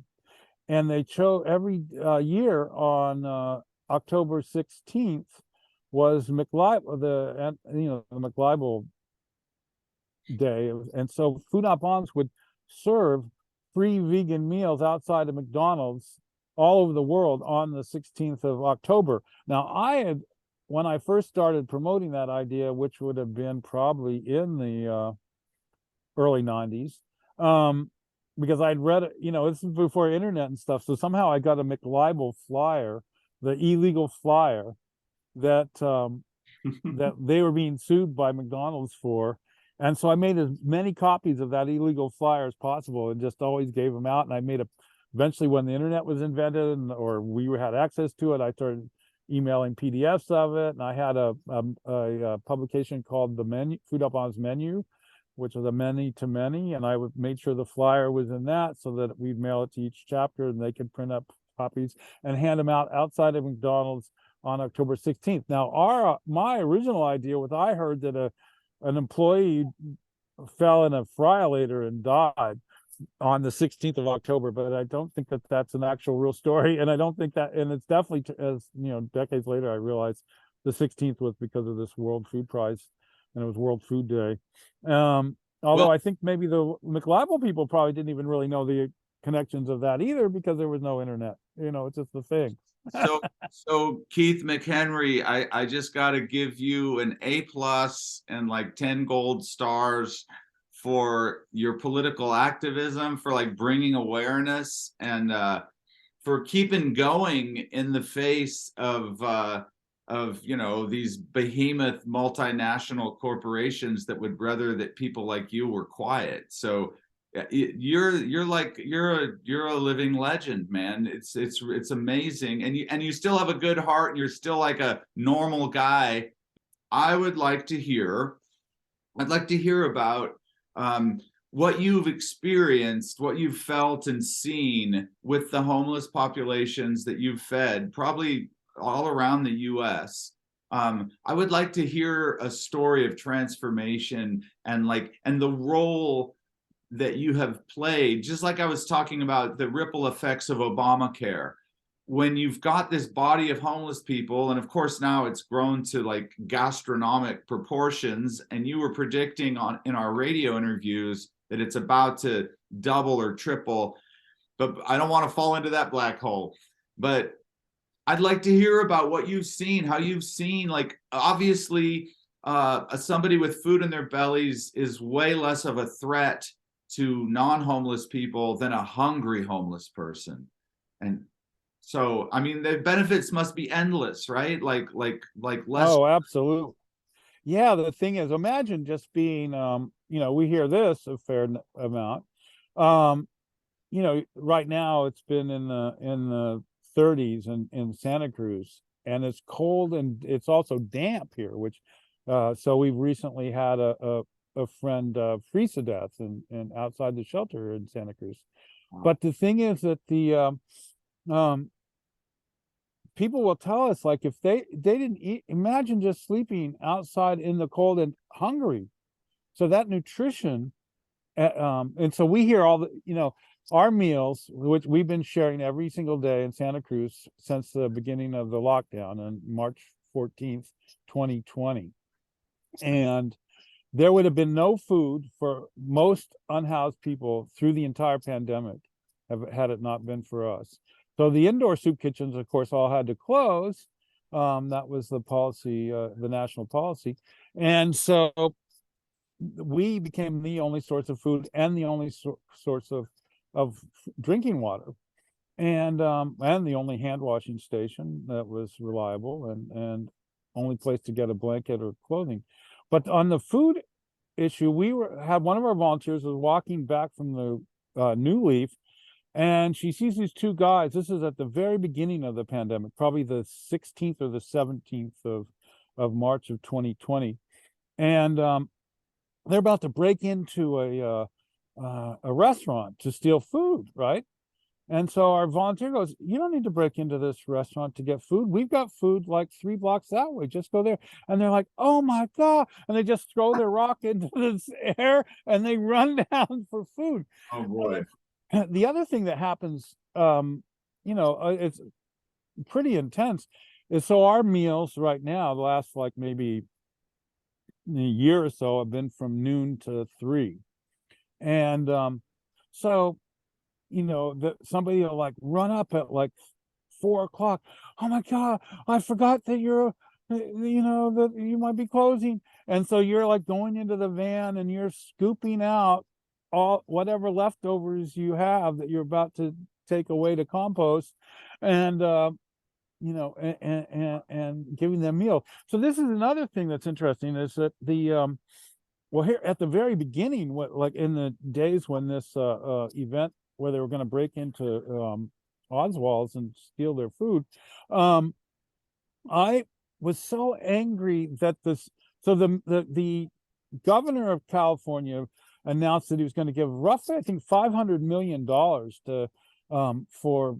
And they chose every year on October 16th was McLibel, the McLibel Day. And so Food Not Bombs would serve free vegan meals outside of McDonald's all over the world on the 16th of October. Now, when I first started promoting that idea, which would have been probably in the early 90s, because I'd read it, this is before internet and stuff. So somehow I got a McLibel flyer, the illegal flyer that that they were being sued by McDonald's for. And so I made as many copies of that illegal flyer as possible and just always gave them out. And I made eventually, when the internet was invented, or we had access to it, I started emailing PDFs of it. And I had a publication called the Food Up On's Menu, which was a many to many, and I made sure the flyer was in that, so that we'd mail it to each chapter and they could print up copies and hand them out outside of McDonald's on October 16th. Now, my original idea was, I heard that an employee fell in a fryolator and died on the 16th of October, but I don't think that that's an actual real story, and I don't think that, and it's definitely, as decades later, I realized the 16th was because of this World Food Prize, and it was World Food Day. Although I think maybe the McLibel people probably didn't even really know the connections of that either, because there was no internet. It's just the thing. So Keith McHenry, I just got to give you an A+ and like 10 gold stars for your political activism, for like bringing awareness, and for keeping going in the face of these behemoth multinational corporations that would rather that people like you were quiet. So you're a living legend, man. It's amazing, and you still have a good heart, and you're still like a normal guy. I would like to hear. I'd like to hear about what you've experienced, what you've felt and seen with the homeless populations that you've fed, probably all around the U.S. I would like to hear a story of transformation and the role that you have played, just like I was talking about the ripple effects of Obamacare. When you've got this body of homeless people, and of course now it's grown to like gastronomic proportions, and you were predicting in our radio interviews that it's about to double or triple, but I don't want to fall into that black hole. But I'd like to hear about what you've seen, how you've seen, like, obviously somebody with food in their bellies is way less of a threat to non-homeless people than a hungry homeless person. And so, I mean, the benefits must be endless, right? Like less. Oh, absolutely. Yeah, the thing is, imagine just being, we hear this a fair amount. Right now it's been in the 30s in Santa Cruz, and it's cold and it's also damp here, which so we've recently had a friend freeze to death and outside the shelter in Santa Cruz. But the thing is that the people will tell us, like, if they didn't eat, imagine just sleeping outside in the cold and hungry. So that nutrition, and so we hear all the, our meals, which we've been sharing every single day in Santa Cruz since the beginning of the lockdown on March 14th, 2020. And there would have been no food for most unhoused people through the entire pandemic had it not been for us. So the indoor soup kitchens, of course, all had to close. That was the policy, the national policy. And so we became the only source of food and the only source of drinking water, and the only hand washing station that was reliable, and only place to get a blanket or clothing. But on the food issue, had one of our volunteers was walking back from the New Leaf, and she sees these two guys. This is at the very beginning of the pandemic, probably the 16th or the 17th of March of 2020, and they're about to break into a restaurant to steal food, right? And so our volunteer goes, "You don't need to break into this restaurant to get food. We've got food like 3 blocks that way. Just go there." And they're like, "Oh my God." And they just throw their rock into this air and they run down for food. Oh boy. The other thing that happens, it's pretty intense, is so our meals right now, the last like maybe a year or so, have been from noon to 3. And so that somebody will like run up at like 4 o'clock. "Oh my God, I forgot that that you might be closing." And so you're like going into the van and you're scooping out all whatever leftovers you have that you're about to take away to compost, and and giving them meal. So this is another thing that's interesting, is that well, here at the very beginning, like in the days when this event where they were going to break into Oswald's and steal their food, I was so angry that the governor of California announced that he was going to give roughly, I think, $500 million to for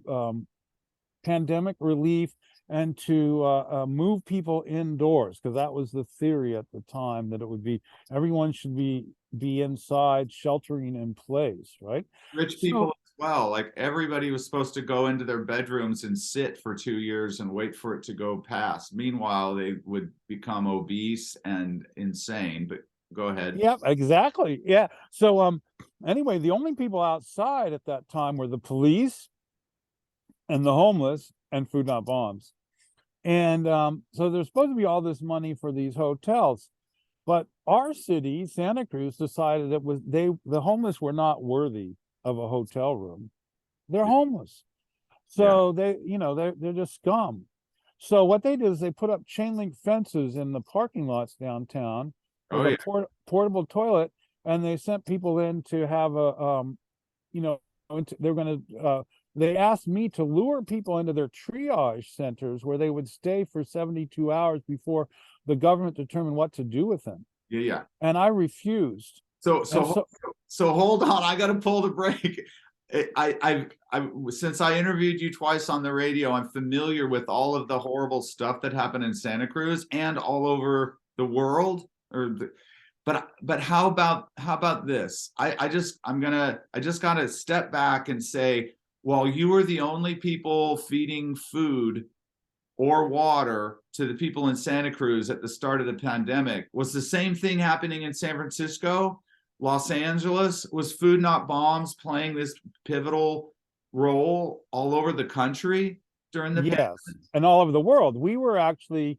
pandemic relief, and to move people indoors, because that was the theory at the time, that it would be everyone should be inside, sheltering in place, right? Rich people as well. Like, everybody was supposed to go into their bedrooms and sit for 2 years and wait for it to go past. Meanwhile, they would become obese and insane. But go ahead. Yeah, exactly. Yeah. So anyway, the only people outside at that time were the police and the homeless and Food Not Bombs. And so there's supposed to be all this money for these hotels. But our city, Santa Cruz, decided the homeless were not worthy of a hotel room. They're homeless. So they're just scum. So what they did is they put up chain link fences in the parking lots downtown with a portable toilet, and they sent people in to have they asked me to lure people into their triage centers where they would stay for 72 hours before the government determined what to do with them. Yeah. And I refused. So hold on, I got to pull the brake. I since I interviewed you twice on the radio, I'm familiar with all of the horrible stuff that happened in Santa Cruz and all over the world. But how about this? I just gotta step back and say, while you were the only people feeding food or water to the people in Santa Cruz at the start of the pandemic, was the same thing happening in San Francisco? Los Angeles? Was Food Not Bombs playing this pivotal role all over the country during the pandemic? And all over the world. We were actually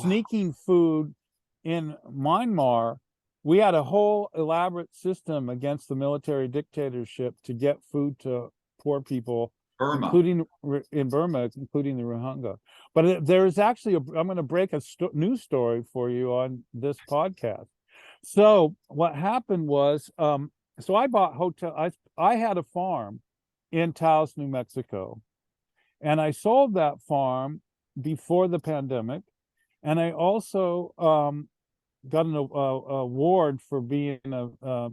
sneaking food in Myanmar. We had a whole elaborate system against the military dictatorship to get food to poor people, including in Burma, including the Rohingya. But there's actually I'm going to break a news story for you on this podcast. So what happened was, so I bought I had a farm in Taos, New Mexico, and I sold that farm before the pandemic. And I also got an award for being a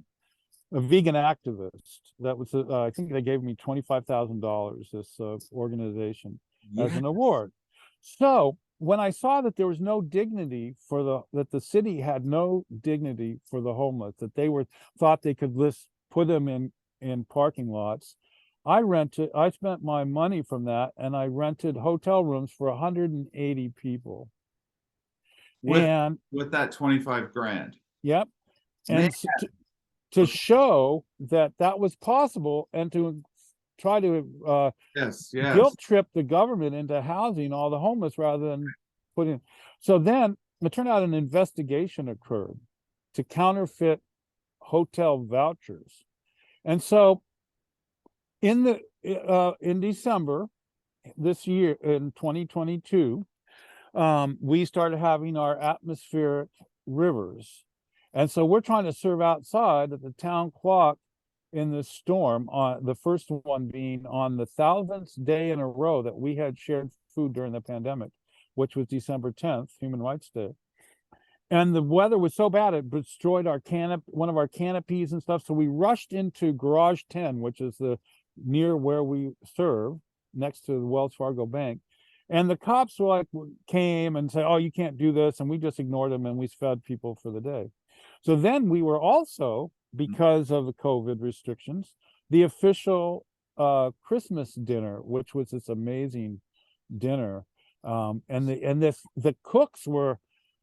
vegan activist. That was, I think they gave me $25,000, this organization, as an award. So when I saw that there was no dignity that the city had no dignity for the homeless, that they thought they could put them in parking lots, I spent my money from that, and I rented hotel rooms for 180 people. With that 25 grand. Yep. And to show that was possible, and to try to guilt trip the government into housing all the homeless rather than putting. So then it turned out an investigation occurred to counterfeit hotel vouchers. And so in December this year, in 2022, we started having our atmospheric rivers. And so we're trying to serve outside at the town clock in this storm, on the first one being on the 1,000th day in a row that we had shared food during the pandemic, which was December 10th, Human Rights Day. And the weather was so bad, it destroyed one of our canopies and stuff. So we rushed into Garage 10, which is near where we serve, next to the Wells Fargo Bank. And the cops came and said, "Oh, you can't do this." And we just ignored them, and we fed people for the day. So then we were also, because of the COVID restrictions, the official Christmas dinner, which was this amazing dinner. And the cooks were,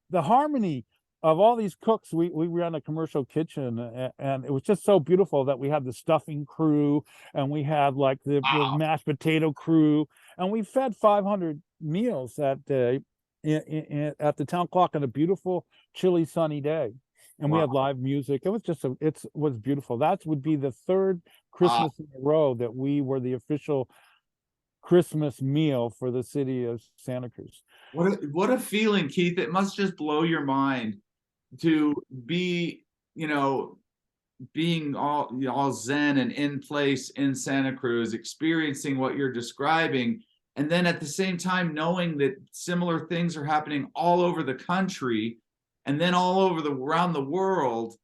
the harmony of all these cooks. We ran a commercial kitchen, and it was just so beautiful that we had the stuffing crew, and we had like the mashed potato crew, and we fed 500 meals that day at the town clock on a beautiful, chilly, sunny day. And we had live music. It was just it was beautiful. That would be the third Christmas in a row that we were the official Christmas meal for the city of Santa Cruz. What a feeling, Keith. It must just blow your mind to be, being all zen and in place in Santa Cruz, experiencing what you're describing, and then at the same time knowing that similar things are happening all over the country, and then all over around the world.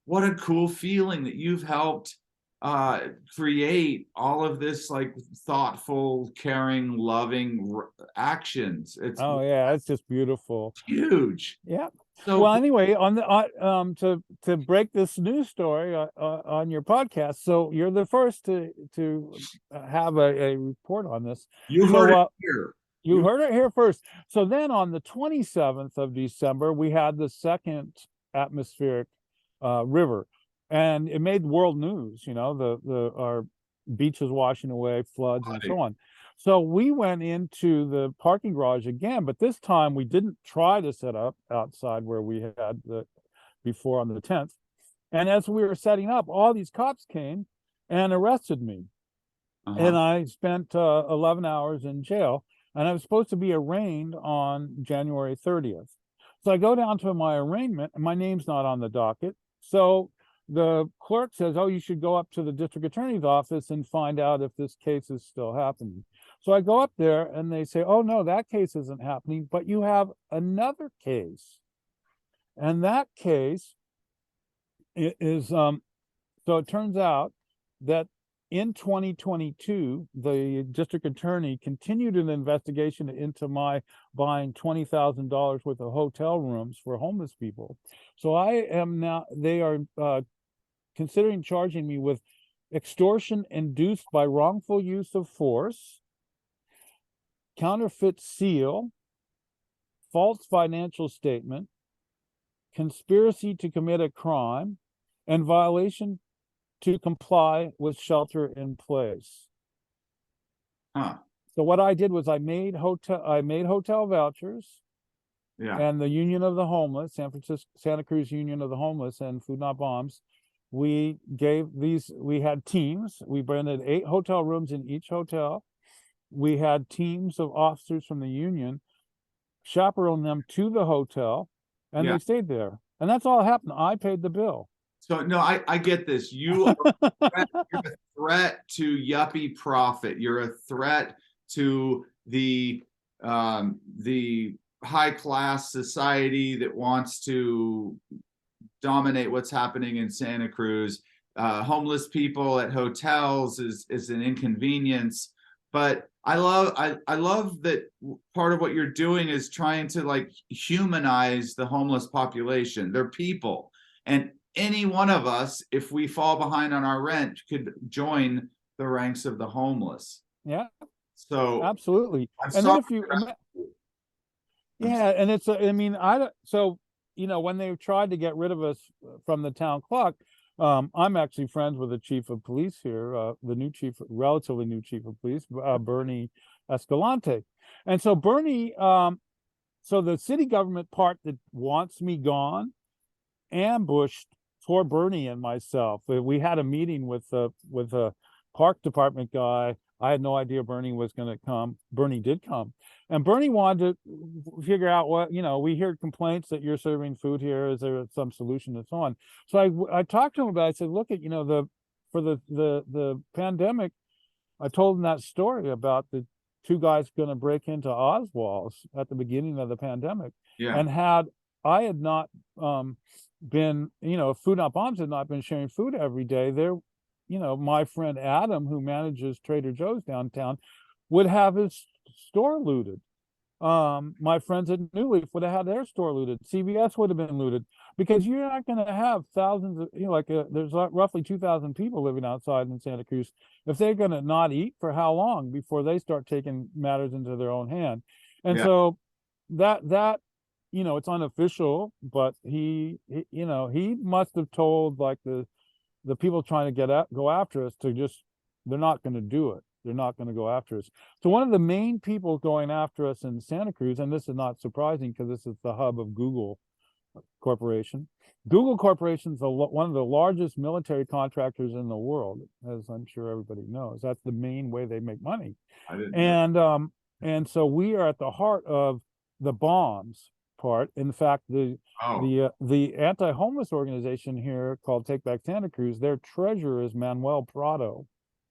What a cool feeling that you've helped create all of this, like, thoughtful, caring, loving actions. It's just beautiful. Huge. Yeah. So, well, anyway, on the to break this news story on your podcast, so you're the first to have a report on this. You heard it here. You heard it here first. So then on the 27th of December, we had the second atmospheric river, and it made world news. Our beaches washing away, floods, and so on. So we went into the parking garage again, but this time we didn't try to set up outside where we had the before on the 10th. And as we were setting up, all these cops came and arrested me. And I spent 11 hours in jail, and I was supposed to be arraigned on January 30th. So I go down to my arraignment, and my name's not on the docket. So the clerk says, oh, you should go up to the district attorney's office and find out if this case is still happening. So I go up there, and they say, oh, no, that case isn't happening, but you have another case. And that case is, so it turns out that in 2022, the district attorney continued an investigation into my buying $20,000 worth of hotel rooms for homeless people. So I am now, they are considering charging me with extortion induced by wrongful use of force, counterfeit seal, false financial statement, conspiracy to commit a crime, and violation to comply with shelter in place. So what I did was I made hotel vouchers. Yeah. And the Union of the Homeless, Santa Cruz Union of the Homeless and Food Not Bombs, we had teams. We rented 8 hotel rooms in each hotel. We had teams of officers from the union chaperone them to the hotel, and they stayed there. And that's all that happened. I paid the bill. So no, I get this. You're a threat to yuppie profit. You're a threat to the high class society that wants to dominate what's happening in Santa Cruz. Homeless people at hotels is an inconvenience. But I love that part of what you're doing is trying to like humanize the homeless population. They're people, and any one of us, if we fall behind on our rent, could join the ranks of the homeless. Yeah. So absolutely. And then if you, yeah, and it's I mean, so you know, when they tried to get rid of us from the town clock, I'm actually friends with the chief of police here, the new chief, relatively new chief of police, Bernie Escalante. And so Bernie, so the city government part that wants me gone ambushed for Bernie and myself. We had a meeting with a park department guy. I had no idea Bernie was going to come. Bernie did come. And Bernie wanted to figure out what, you know, we hear complaints that you're serving food here. Is there some solution and so on? So I talked to him about it. I said, look, at, you know, for the pandemic, I told him that story about the 2 guys going to break into Oswald's at the beginning of the pandemic. Yeah. And I had not been, you know, Food Not Bombs had not been sharing food every day, there, you know, my friend Adam, who manages Trader Joe's downtown, would have his store looted. My friends at New Leaf would have had their store looted. CVS would have been looted, because you're not going to have thousands of, you know, like there's roughly 2,000 people living outside in Santa Cruz. If they're going to not eat, for how long before they start taking matters into their own hand? And so that you know, it's unofficial, but he you know, he must have told like the people trying to go after us to just, they're not going to do it. They're not going to go after us. So one of the main people going after us in Santa Cruz, and this is not surprising because this is the hub of Google Corporation. Google Corporation is one of the largest military contractors in the world, as I'm sure everybody knows. That's the main way they make money. And so we are at the heart of the bombs part. In fact, the anti-homeless organization here called Take Back Santa Cruz, their treasurer is Manuel Prado.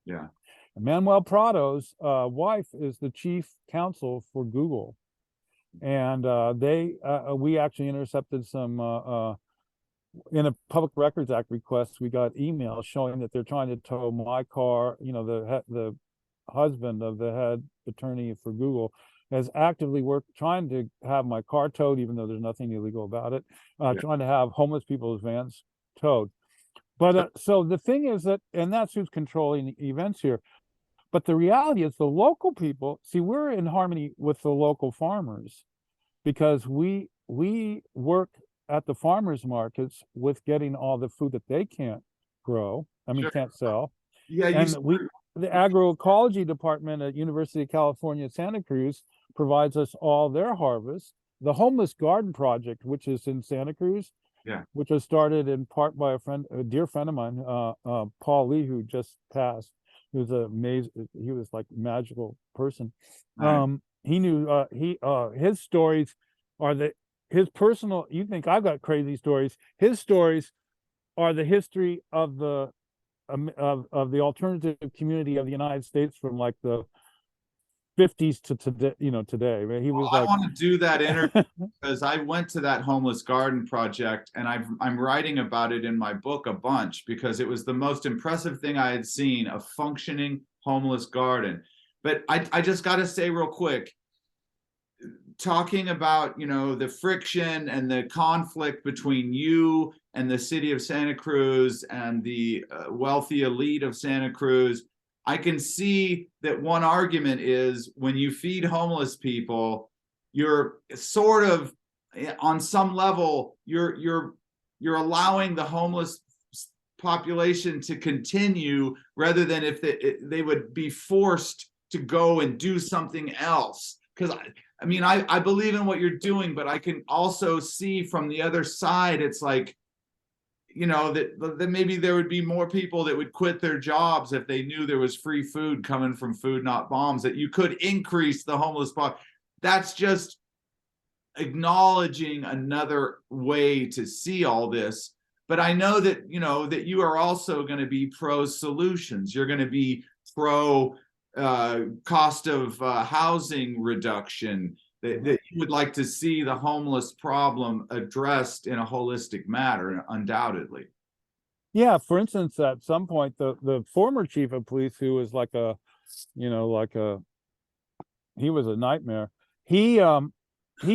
Yeah. And Manuel Prado's wife is the chief counsel for Google. And we actually intercepted some in a Public Records Act request. We got emails showing that they're trying to tow my car. You know, the husband of the head attorney for Google has actively trying to have my car towed, even though there's nothing illegal about it, trying to have homeless people's vans towed. But so the thing is that, and that's who's controlling the events here. But the reality is the local people, see, we're in harmony with the local farmers, because we work at the farmers markets with getting all the food that they can't grow, can't sell. Yeah, and the agroecology department at University of California, Santa Cruz provides us all their harvest. The Homeless Garden Project, which is in Santa Cruz, Yeah. which was started in part by a dear friend of mine, Paul Lee, who just passed. He was amazing. He was like a magical person. Right. He knew his stories are his personal. You think I've got crazy stories? His stories are the history of the the alternative community of the United States from like the 50s to today. Today. I mean, he was I like, want to do that interview because I went to that homeless garden project and I'm writing about it in my book a bunch because it was the most impressive thing I had seen, a functioning homeless garden. But I just got to say real quick, talking about, the friction and the conflict between you and the city of Santa Cruz and the wealthy elite of Santa Cruz, I can see that one argument is when you feed homeless people, you're sort of on some level you're allowing the homeless population to continue rather than if they would be forced to go and do something else. Because I mean, I believe in what you're doing, but I can also see from the other side, it's like, that maybe there would be more people that would quit their jobs if they knew there was free food coming from Food Not Bombs, that you could increase the homeless spot. That's just acknowledging another way to see all this. But I know that, that you are also going to be pro solutions. You're going to be pro cost of housing reduction, that you would like to see the homeless problem addressed in a holistic manner, undoubtedly. yeah, for instance, at some point, the former chief of police, who was like he was a nightmare. He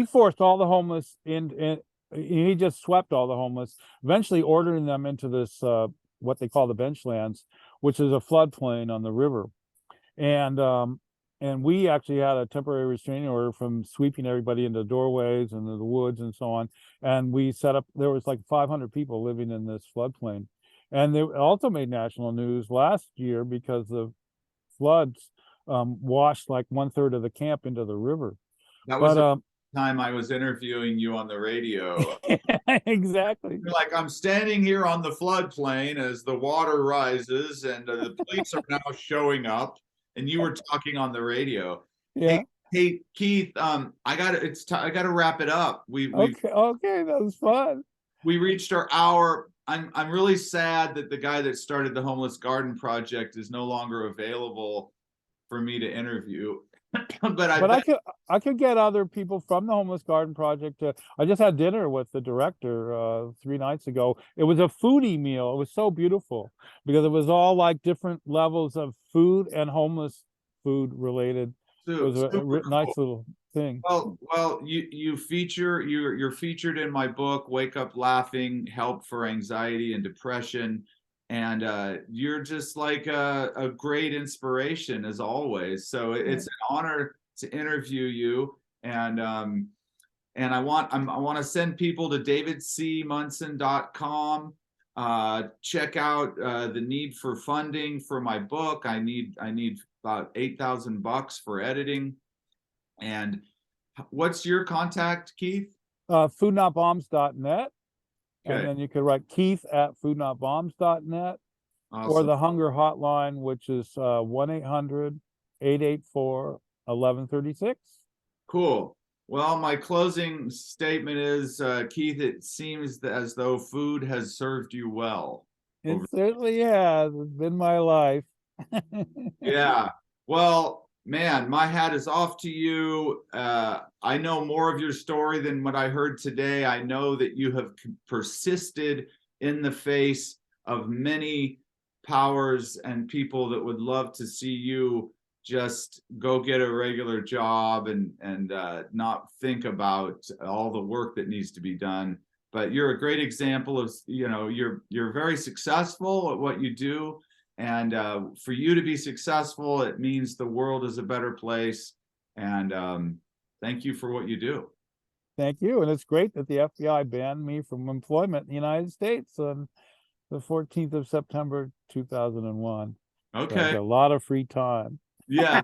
forced all the homeless in. He just swept all the homeless, eventually ordering them into this what they call the benchlands, which is a floodplain on the river. And we actually had a temporary restraining order from sweeping everybody into doorways and the woods and so on. And we set up, there was like 500 people living in this floodplain. And they also made national news last year because the floods washed like 1/3 of the camp into the river. That was But the time I was interviewing you on the radio. exactly. You're like, I'm standing here on the floodplain as the water rises and the police are now showing up, and you were talking on the radio. Yeah. Hey Keith, I gotta wrap it up. Okay, that was fun. We reached our hour. I'm really sad that the guy that started the Homeless Garden Project is no longer available for me to interview. But I could get other people from the Homeless Garden Project to. I just had dinner with the director 3 nights ago. It was a foodie meal. It was so beautiful because it was all like different levels of food and homeless food related. It was a nice little thing. Well, you're featured in my book, Wake Up Laughing: Help for Anxiety and Depression. And you're just like a great inspiration as always. So it's an honor to interview you. And I want to send people to davidcmunson.com. Check out the need for funding for my book. I need about $8,000 for editing. And what's your contact, Keith? Foodnotbombs.net. Okay. And then you could write Keith at foodnotbombs.net. Awesome. Or the hunger hotline, which is 1-800-884-1136. Cool. Well, my closing statement is, Keith, it seems as though food has served you well. It certainly has. It's been my life. Yeah. Well, man, my hat is off to you. I know more of your story than what I heard today. I know that you have persisted in the face of many powers and people that would love to see you just go get a regular job and not think about all the work that needs to be done. But you're a great example of, you're very successful at what you do. And for you to be successful, it means the world is a better place. And thank you for what you do. Thank you. And it's great that the FBI banned me from employment in the United States on the 14th of September, 2001. So I've Okay. got a lot of free time. Yeah.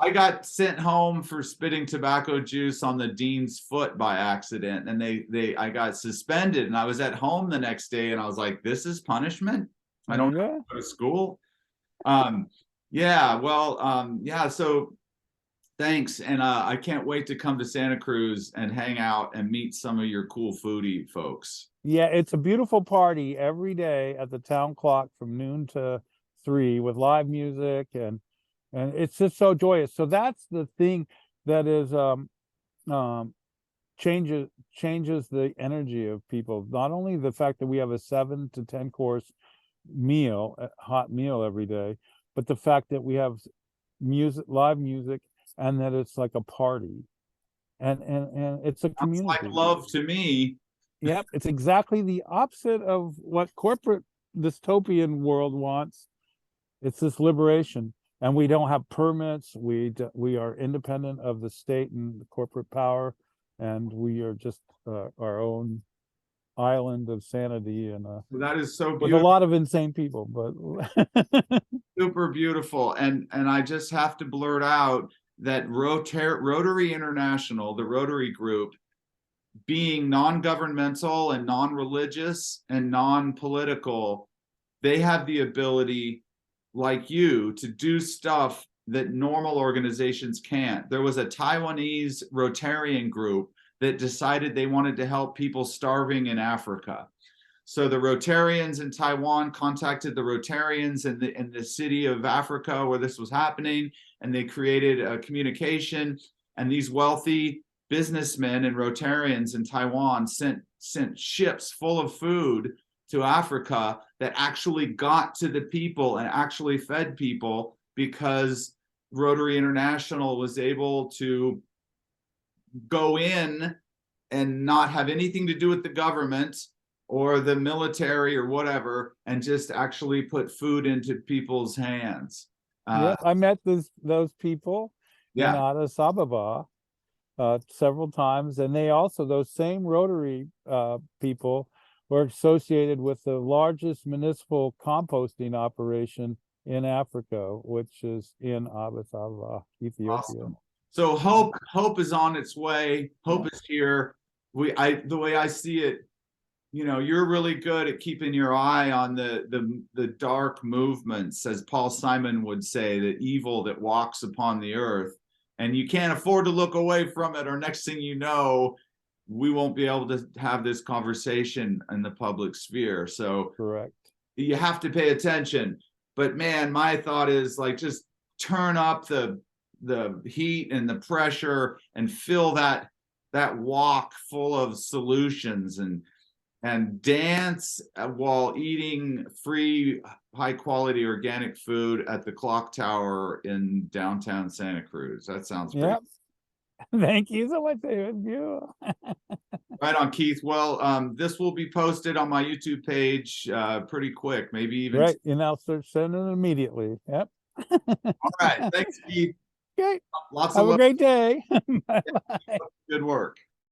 I got sent home for spitting tobacco juice on the dean's foot by accident, and I got suspended, and I was at home the next day, and I was like, this is punishment? I don't have to go to school. Yeah, well, yeah, so thanks. And I can't wait to come to Santa Cruz and hang out and meet some of your cool foodie folks. Yeah, it's a beautiful party every day at the town clock from noon to 3 with live music, and it's just so joyous. So that's the thing that is um changes the energy of people. Not only the fact that we have a 7 to 10 course meal, a hot meal every day, but the fact that we have music, live music, and that it's like a party, and it's a Sounds community. like love to me. Yep, it's exactly the opposite of what corporate dystopian world wants. It's this liberation, and we don't have permits. We are independent of the state and the corporate power, and we are just our own island of sanity, and That is so with a beautiful. lot of insane people, but Super beautiful. And I just have to blurt out that Rotary International, the Rotary Group, being non-governmental and non-religious and non-political, they have the ability, like you, to do stuff that normal organizations can't. There was a Taiwanese Rotarian group that decided they wanted to help people starving in Africa. So the Rotarians in Taiwan contacted the Rotarians in the city of Africa where this was happening, and they created a communication. And these wealthy businessmen and Rotarians in Taiwan sent ships full of food to Africa that actually got to the people and actually fed people, because Rotary International was able to go in and not have anything to do with the government or the military or whatever, and just actually put food into people's hands. Yep, I met those people in Yeah. Addis Ababa several times, and they also, those same Rotary people were associated with the largest municipal composting operation in Africa, which is in Addis Ababa, Ethiopia. Awesome. So hope is on its way. Hope is here. The way I see it, you're really good at keeping your eye on the dark movements, as Paul Simon would say, the evil that walks upon the earth, and you can't afford to look away from it, or next thing you know, we won't be able to have this conversation in the public sphere. So correct, you have to pay attention. But man, my thought is, like, just turn up the heat and the pressure and fill that walk full of solutions, and dance while eating free, high quality organic food at the clock tower in downtown Santa Cruz. That sounds great. Yep. Thank you so much, David. Right on, Keith. Well, this will be posted on my YouTube page pretty quick, maybe even. Right, and I'll start sending it immediately. Yep. All right. Thanks, Keith. Okay. Lots Have of a love. great day. Bye-bye. Good work.